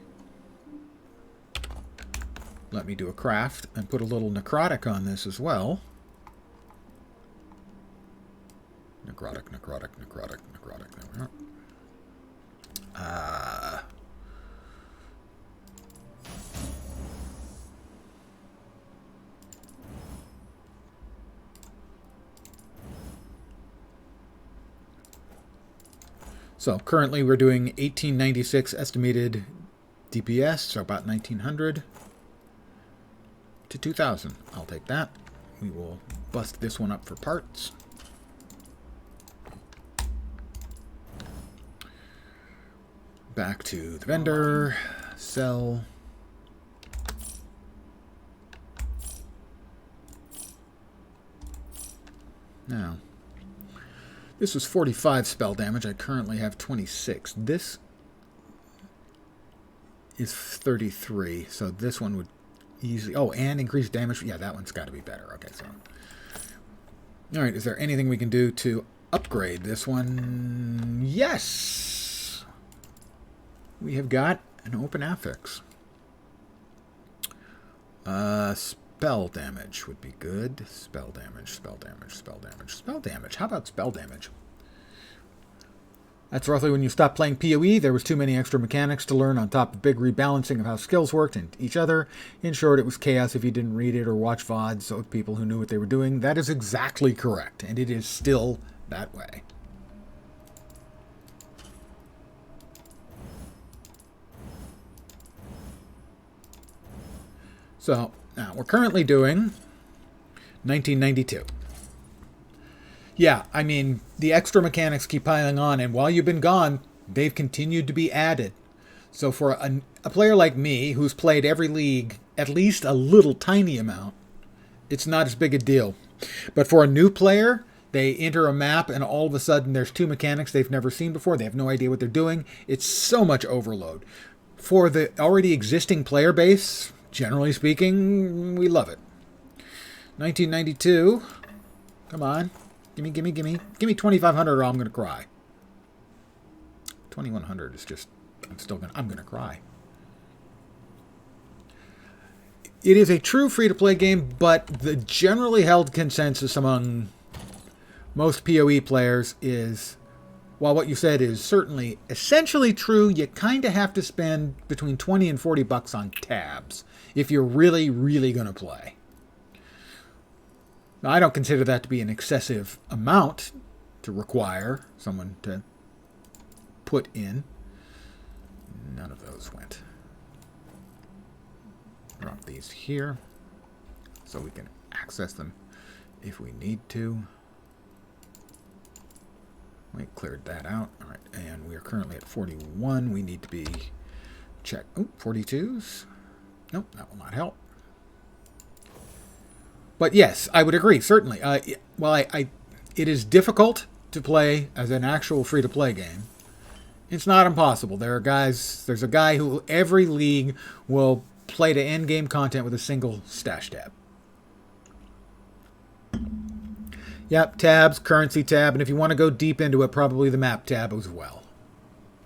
Let me do a craft and put a little necrotic on this as well. Necrotic. There we are. So currently we're doing 1896 estimated DPS, so about 1900 to 2000. I'll take that. We will bust this one up for parts. Back to the vendor. Sell. Now, this was 45 spell damage. I currently have 26. This is 33, so this one would easily... Oh, and increased damage. Yeah, that one's got to be better. Okay, so... All right, is there anything we can do to upgrade this one? Yes! We have got an open affix. Spell damage would be good. Spell damage. How about spell damage? That's roughly when you stopped playing PoE. There was too many extra mechanics to learn on top of big rebalancing of how skills worked and each other. In short, it was chaos if you didn't read it or watch VODs with people who knew what they were doing. That is exactly correct, and it is still that way. So, now we're currently doing 1992. Yeah, I mean, the extra mechanics keep piling on, and while you've been gone, they've continued to be added. So for a player like me, who's played every league at least a little tiny amount, it's not as big a deal. But for a new player, they enter a map and all of a sudden there's two mechanics they've never seen before. They have no idea what they're doing. It's so much overload. For the already existing player base, generally speaking, we love it. 1992. Come on. Gimme. Give me 2,500 or I'm going to cry. 2,100 is just, I'm going to cry. It is a true free-to-play game, but the generally held consensus among most PoE players is, while what you said is certainly essentially true, you kind of have to spend between 20 and 40 bucks on tabs if you're really, really going to play. Now, I don't consider that to be an excessive amount to require someone to put in. None of those went. Drop these here so we can access them if we need to. We cleared that out. All right, and we are currently at 41. We need to be check. Oh, 42s. Nope, that will not help. But yes, I would agree, certainly. While it is difficult to play as an actual free-to-play game, it's not impossible. There's a guy who every league will play to end game content with a single stash tab. Yep, tabs, currency tab, and if you want to go deep into it, probably the map tab as well.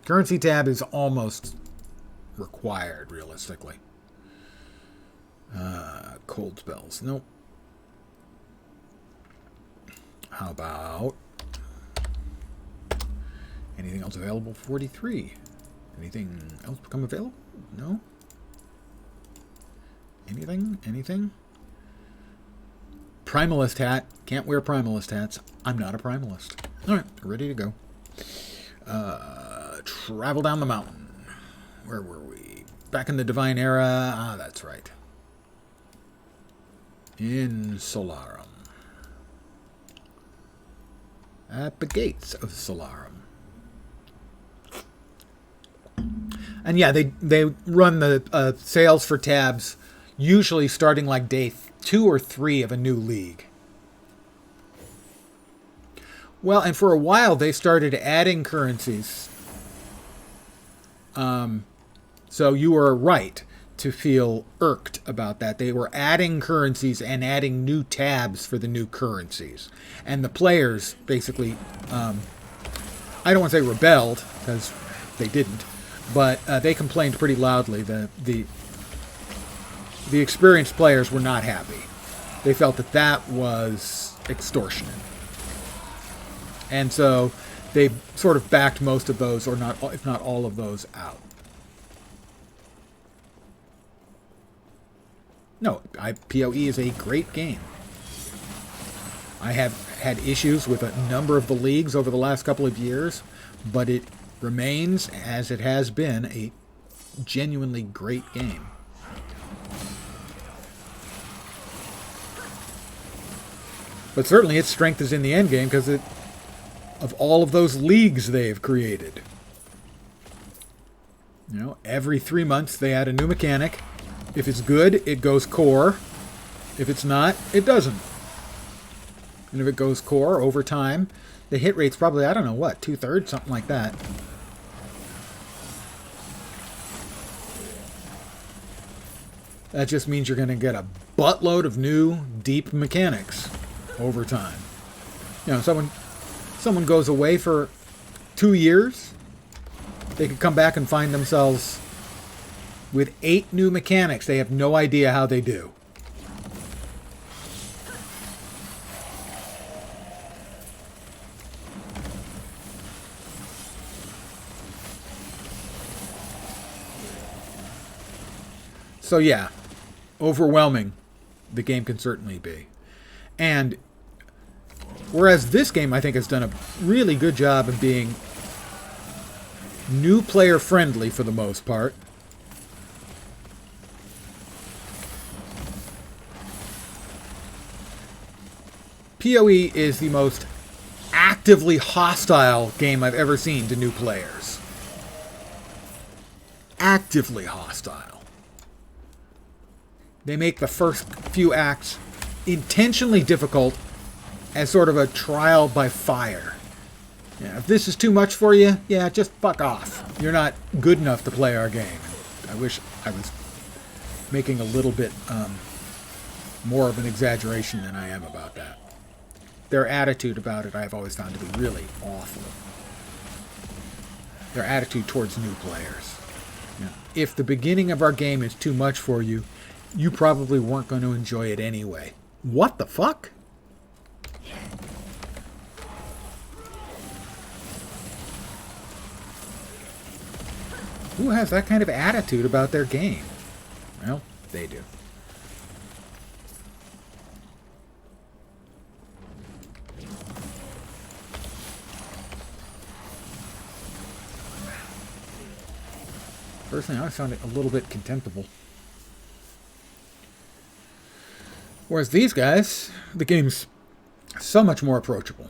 Currency tab is almost required, realistically. Cold spells. Nope. How about anything else available? 43. Anything else become available? No? Anything? Primalist hat. Can't wear Primalist hats. I'm not a Primalist. Alright, ready to go. Travel down the mountain. Where were we? Back in the Divine Era. Ah, that's right. In Solarum. At the gates of Solarum. And yeah, they run the sales for tabs usually starting like day 2 or 3 of a new league. Well, and for a while they started adding currencies. So you were right to feel irked about that. They were adding currencies and adding new tabs for the new currencies. And the players basically, I don't want to say rebelled, because they didn't, but they complained pretty loudly. The experienced players were not happy. They felt that was extortionate. And so they sort of backed most of those, or not, if not all of those, out. No, PoE is a great game. I have had issues with a number of the leagues over the last couple of years, but it remains, as it has been, a genuinely great game. But certainly its strength is in the end game because of all of those leagues they've created. You know, every 3 months they add a new mechanic. If it's good, it goes core. If it's not, it doesn't. And if it goes core over time, the hit rate's probably, I don't know what, 2/3, something like that. That just means you're going to get a buttload of new, deep mechanics over time. You know, someone goes away for 2 years, they could come back and find themselves with 8 new mechanics. They have no idea how they do. So yeah, overwhelming the game can certainly be. And whereas this game, I think, has done a really good job of being new player friendly for the most part. PoE is the most actively hostile game I've ever seen to new players. Actively hostile. They make the first few acts intentionally difficult as sort of a trial by fire. Yeah, if this is too much for you, yeah, just fuck off. You're not good enough to play our game. I wish I was making a little bit more of an exaggeration than I am about that. Their attitude about it I've always found to be really awful. Their attitude towards new players. Yeah. If the beginning of our game is too much for you, you probably weren't going to enjoy it anyway. What the fuck? Who has that kind of attitude about their game? Well, they do. Personally, I found it a little bit contemptible. Whereas these guys, the game's so much more approachable.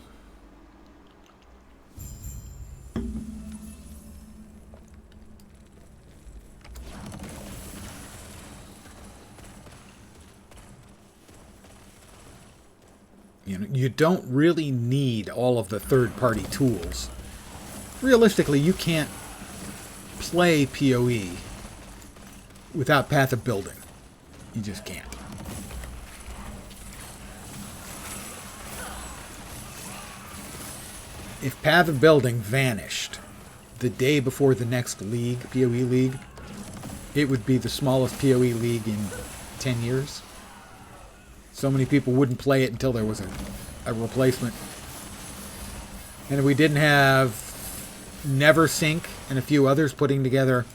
You know, you don't really need all of the third-party tools. Realistically, you can't play PoE without Path of Building. You just can't. If Path of Building vanished the day before the next league, PoE league, it would be the smallest PoE league in 10 years. So many people wouldn't play it until there was a replacement. And if we didn't have NeverSync and a few others putting together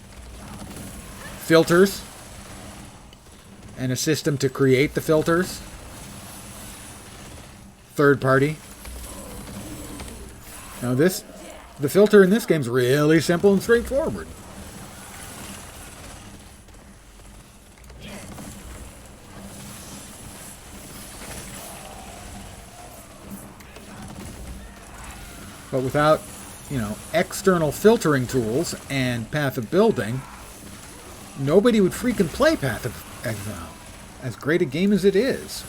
filters and a system to create the filters, third party. Now the filter in this game is really simple and straightforward. But without, you know, external filtering tools and Path of Building, nobody would freaking play Path of Exile, as great a game as it is.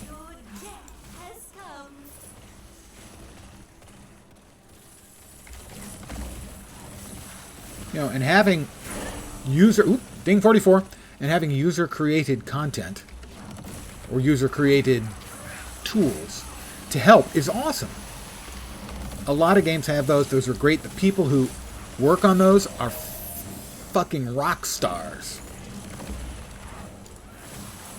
Your death has come. You know, and having ding 44, and having user-created content or user-created tools to help is awesome. A lot of games have those. Those are great. The people who work on those are fucking rock stars.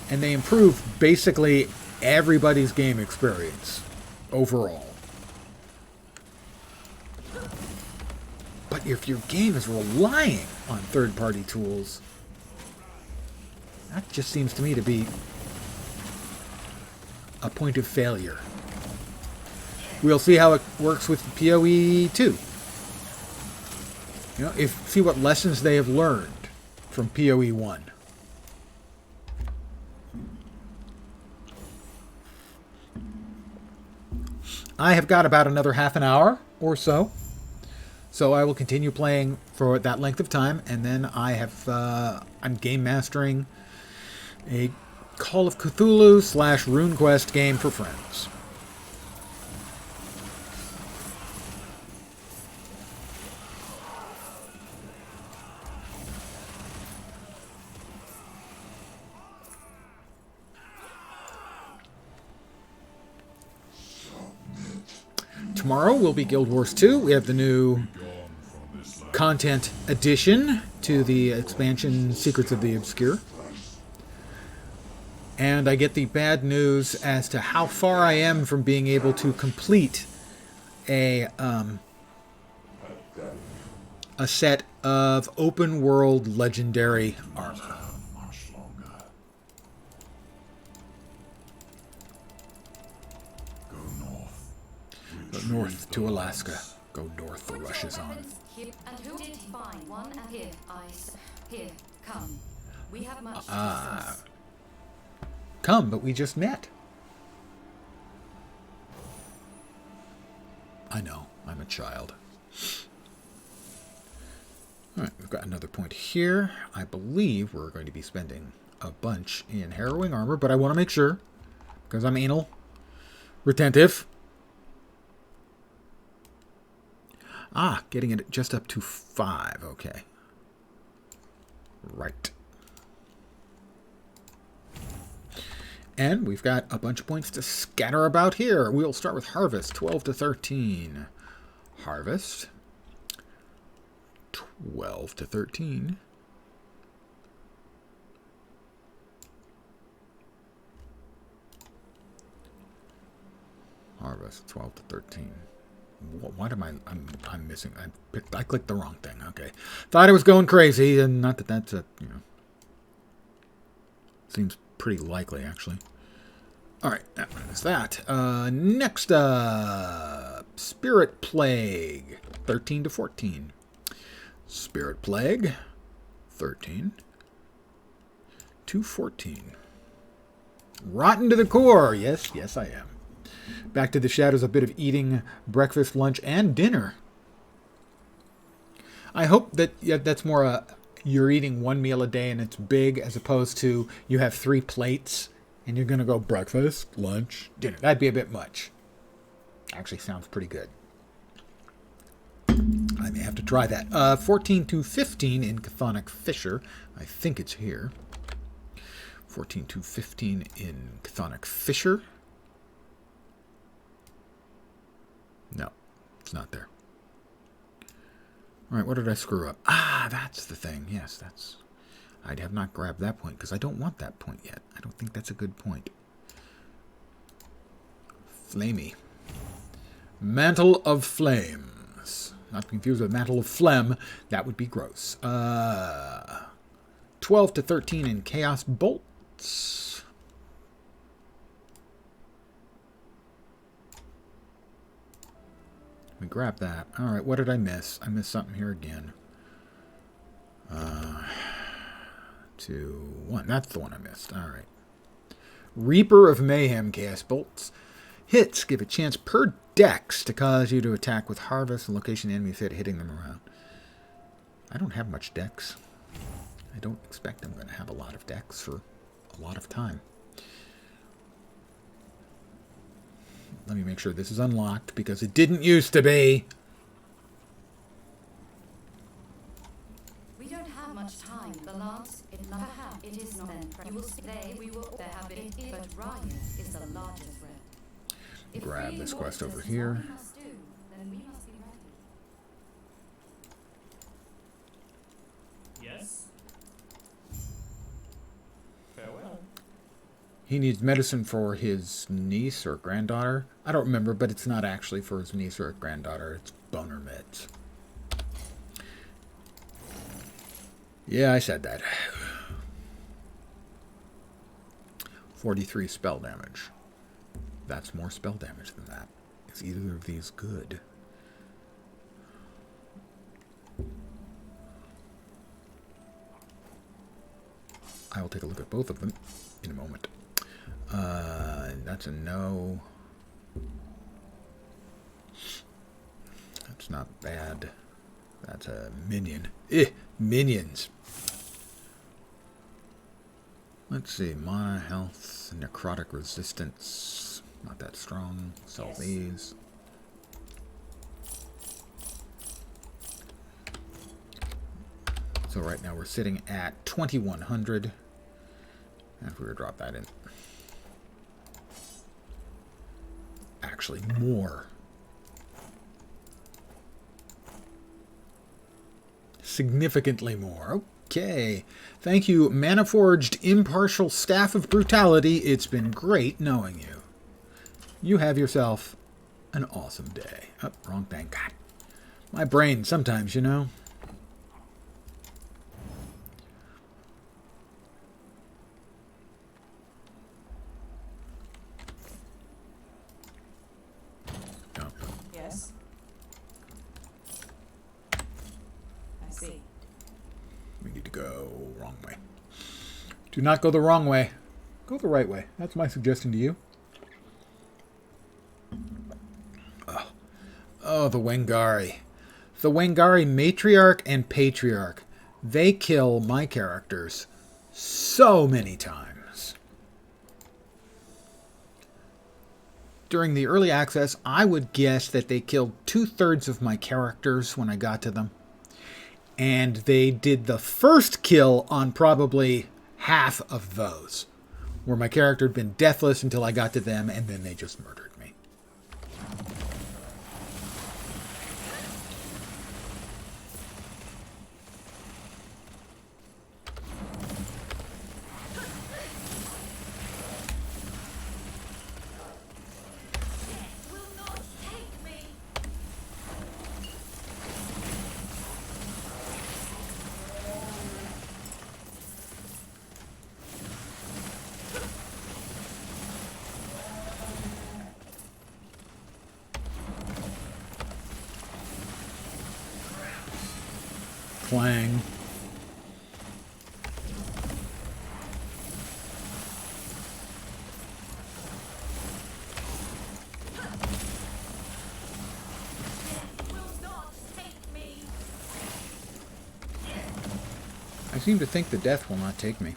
And they improve basically everybody's game experience overall. But if your game is relying on third-party tools, that just seems to me to be a point of failure. We'll see how it works with PoE 2. You know, see what lessons they have learned from PoE 1. I have got about another half an hour or so. So I will continue playing for that length of time, and then I'm game mastering a Call of Cthulhu / RuneQuest game for friends. Tomorrow will be Guild Wars 2. We have the new content addition to the expansion Secrets of the Obscure. And I get the bad news as to how far I am from being able to complete a set of open world legendary armor. Go north to Alaska. Go north, the rush is on. And who did find one? And here, come. We have much to discuss. Come, but we just met. I know. I'm a child. All right, we've got another point here. I believe we're going to be spending a bunch in harrowing armor, but I want to make sure, because I'm anal retentive. Ah, getting it just up to 5. Okay. Right. And we've got a bunch of points to scatter about here. We'll start with Harvest, 12 to 13. Harvest, 12 to 13. Harvest, 12 to 13. What am I'm missing? I clicked the wrong thing. Okay. Thought I was going crazy, and not that that's seems pretty likely, actually. All right, that is that. Next up, Spirit Plague, 13 to 14. Spirit Plague, 13 to 14. Rotten to the core. Yes, I am. Back to the shadows, a bit of eating breakfast, lunch, and dinner. I hope that that's more you're eating one meal a day and it's big, as opposed to you have 3 plates and you're going to go breakfast, lunch, dinner. That'd be a bit much. Actually sounds pretty good. I may have to try that. 14 to 15 in Chthonic Fissure. I think it's here. 14 to 15 in Chthonic Fissure. No, it's not there. All right, what did I screw up? Ah, that's the thing. Yes, that's... I have not grabbed that point because I don't want that point yet. I don't think that's a good point. Flamey. Mantle of Flames. Not confused with Mantle of Phlegm. That would be gross. 12 to 13 in Chaos Bolts. Let me grab that. All right, what did I miss? I missed something here again. 2, 1. That's the one I missed. All right. Reaper of Mayhem Chaos Bolts. Hits give a chance per dex to cause you to attack with Harvest and location enemy fit, hitting them around. I don't have much dex. I don't expect I'm going to have a lot of dex for a lot of time. Let me make sure this is unlocked, because it didn't used to be. We don't have much time. The lance, it never have. It is not then. You will see we will there have it, but Ryan is the largest threat. If Grab freeing this quest waters over is here. what we must do, then we must be ready. Yes? Farewell. He needs medicine for his niece or granddaughter. I don't remember, but it's not actually for his niece or granddaughter. It's boner meds. Yeah, I said that. 43 spell damage. That's more spell damage than that. Is either of these good? I will take a look at both of them in a moment. That's a no. That's not bad. That's a minion. Minions. Let's see. Mana, health, necrotic resistance. Not that strong. Sell these. So right now we're sitting at 2100. If we were to drop that in. Actually, more. Significantly more. Okay. Thank you, Mana-Forged Impartial Staff of Brutality. It's been great knowing you. You have yourself an awesome day. Oh, wrong thing. God. My brain sometimes, you know. Yes. I see. We need to go wrong way. Do not go the wrong way. Go the right way. That's my suggestion to you. Oh, the Wengari. The Wengari Matriarch and Patriarch. They kill my characters so many times. During the early access, I would guess that they killed 2/3 of my characters when I got to them. And they did the first kill on probably half of those, where my character had been deathless until I got to them, and then they just murdered me. Will not take me. Clang. Will not take me. I seem to think the death will not take me.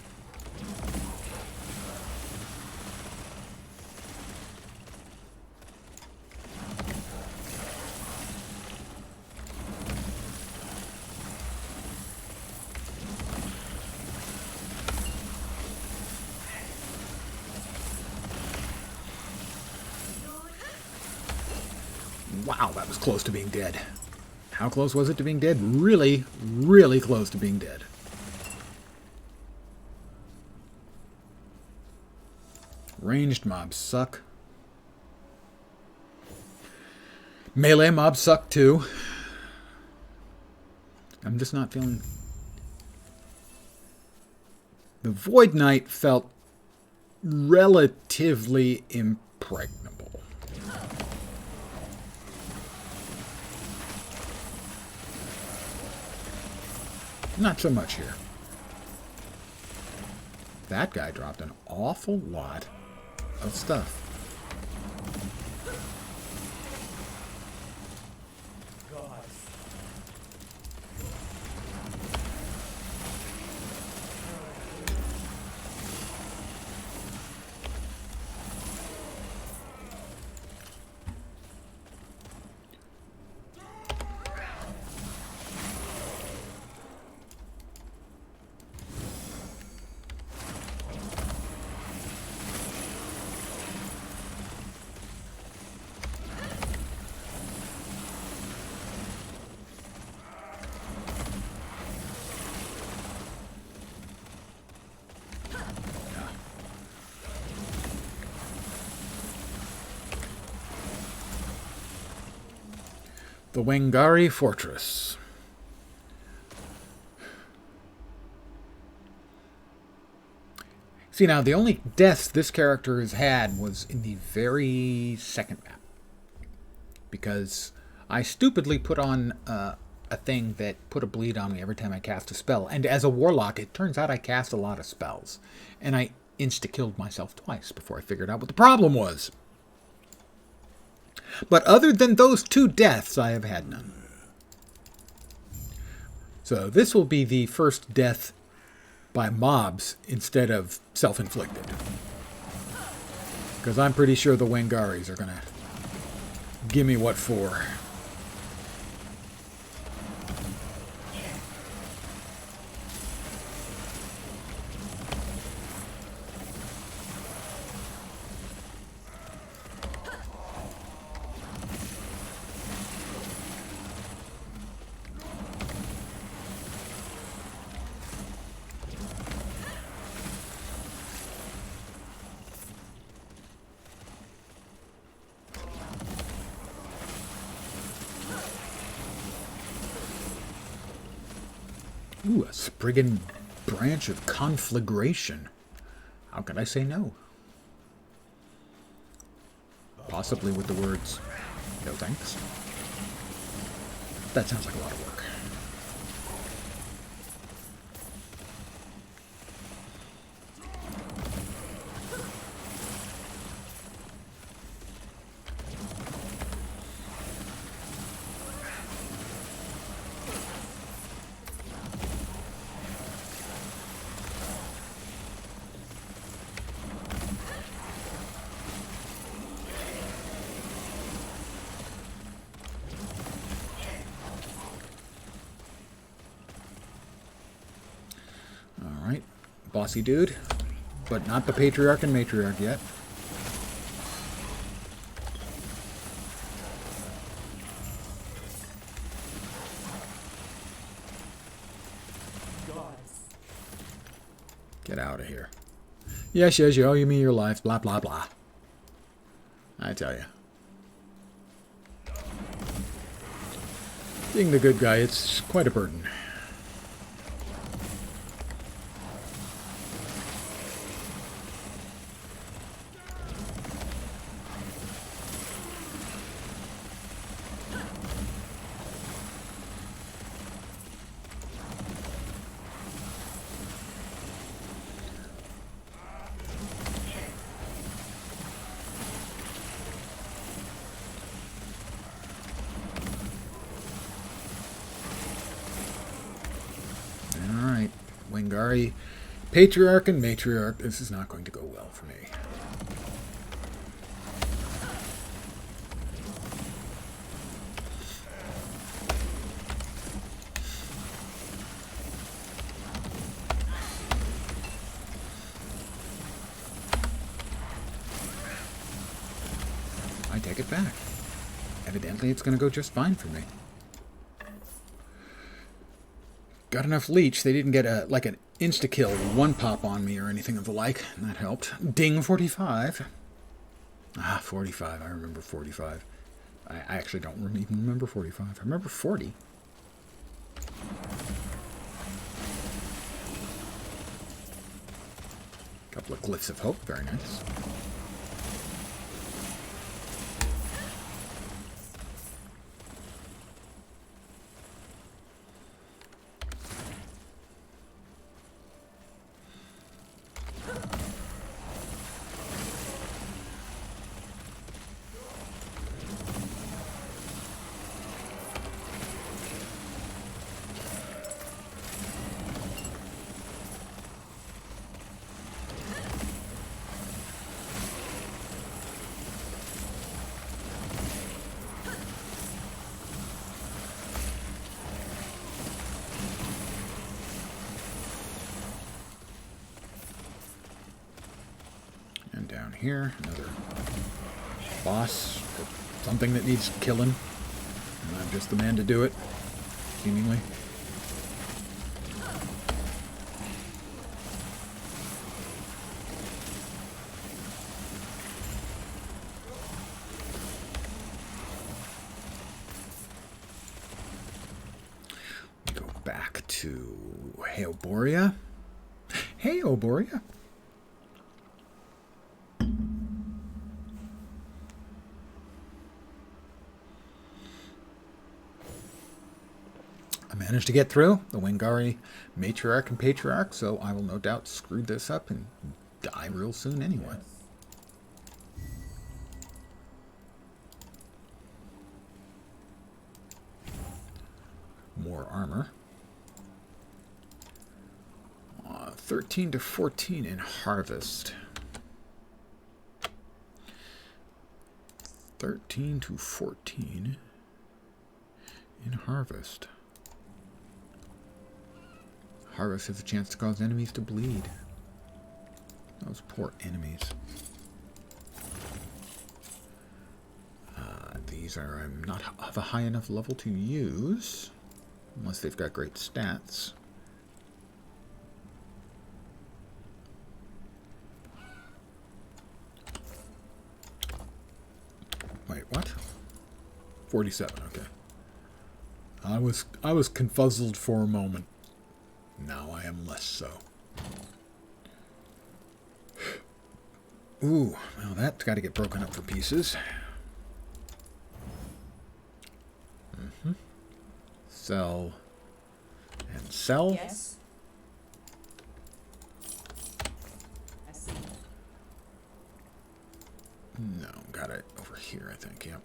Wow, that was close to being dead. How close was it to being dead? Really, really close to being dead. Ranged mobs suck. Melee mobs suck too. I'm just not feeling... The Void Knight felt relatively impregnable. Not so much here. That guy dropped an awful lot of stuff. The Wengari Fortress. See, now, the only deaths this character has had was in the very second map. Because I stupidly put on a thing that put a bleed on me every time I cast a spell. And as a warlock, it turns out I cast a lot of spells. And I insta-killed myself twice before I figured out what the problem was. But other than those 2 deaths, I have had none. So this will be the first death by mobs instead of self-inflicted. Because I'm pretty sure the Wengaris are going to give me what for. Ooh, a Spriggan branch of conflagration. How can I say no? Possibly with the words, no thanks. That sounds like a lot of work. bossy dude, but not the patriarch and matriarch yet. Get out of here. Yes, yes, you owe me your life, blah, blah, blah. I tell you. Being the good guy, it's quite a burden. Wingari, patriarch and matriarch. This is not going to go well for me. I take it back. Evidently, it's going to go just fine for me. Got enough leech, they didn't get like an insta-kill one pop on me or anything of the like. That helped. Ding, 45. Ah, 45. I remember 45. I actually don't even remember 45. I remember 40. Couple of glyphs of hope. Very nice. Down here, another boss, or something that needs killing, and I'm just the man to do it, seemingly. We go back to Heoboria. Hey, Oboria. Managed to get through the Wingari matriarch and patriarch, so I will no doubt screw this up and die real soon anyway. More armor. 13 to 14 in harvest. 13 to 14 in harvest. Harvest has a chance to cause enemies to bleed. Those poor enemies. These are I'm not of a high enough level to use, unless they've got great stats. Wait, what? 47. Okay. I was confuzzled for a moment. Now I am less so. Ooh, well that's got to get broken up for pieces. Sell and sell. Yes. I see. No, got it over here, I think. Yep.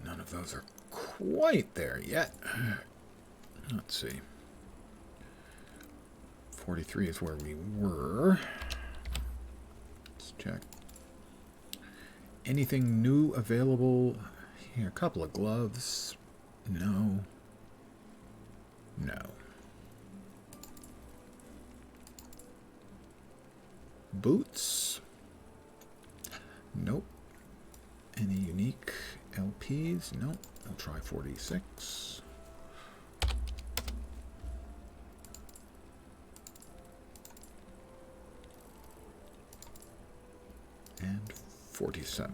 None of those are quite there yet. Let's see. 43 is where we were. Let's check. Anything new available? Here, a couple of gloves. No. No. Boots. Nope. Any unique LPs? Nope. I'll try 46. And 47.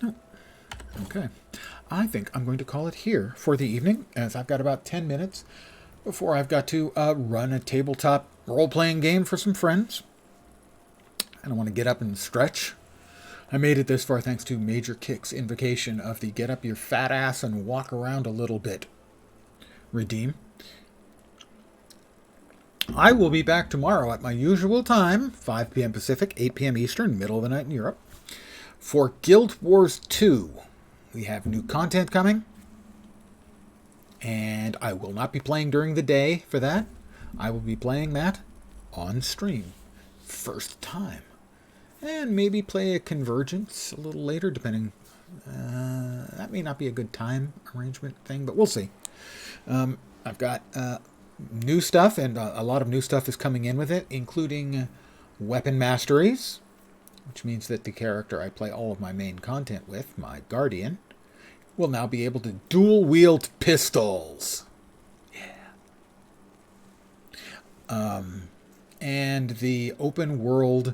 No. Okay. I think I'm going to call it here for the evening, as I've got about 10 minutes before I've got to run a tabletop role-playing game for some friends. I don't want to get up and stretch. I made it this far thanks to Major Kick's invocation of the get up your fat ass and walk around a little bit redeem. I will be back tomorrow at my usual time, 5 p.m. Pacific, 8 p.m. Eastern, middle of the night in Europe, for Guild Wars 2. We have new content coming, and I will not be playing during the day for that. I will be playing that on stream. First time. And maybe play a Convergence a little later, depending. That may not be a good time arrangement thing, but we'll see. I've got new stuff, and a lot of new stuff is coming in with it, including weapon masteries, which means that the character I play all of my main content with, my Guardian, will now be able to dual-wield pistols. Yeah. And the open-world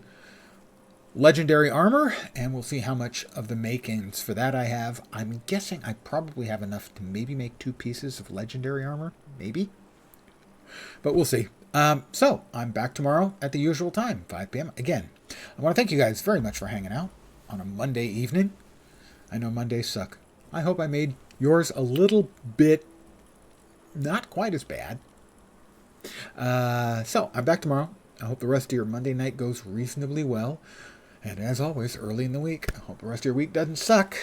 legendary armor, and we'll see how much of the makings for that I have. I'm guessing I probably have enough to maybe make 2 pieces of legendary armor, maybe. But we'll see. So, I'm back tomorrow at the usual time, 5 p.m. Again, I want to thank you guys very much for hanging out on a Monday evening. I know Mondays suck. I hope I made yours a little bit not quite as bad. So, I'm back tomorrow. I hope the rest of your Monday night goes reasonably well. And as always, early in the week, I hope the rest of your week doesn't suck.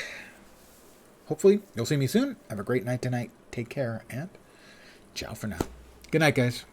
Hopefully, you'll see me soon. Have a great night tonight. Take care, and ciao for now. Good night, guys.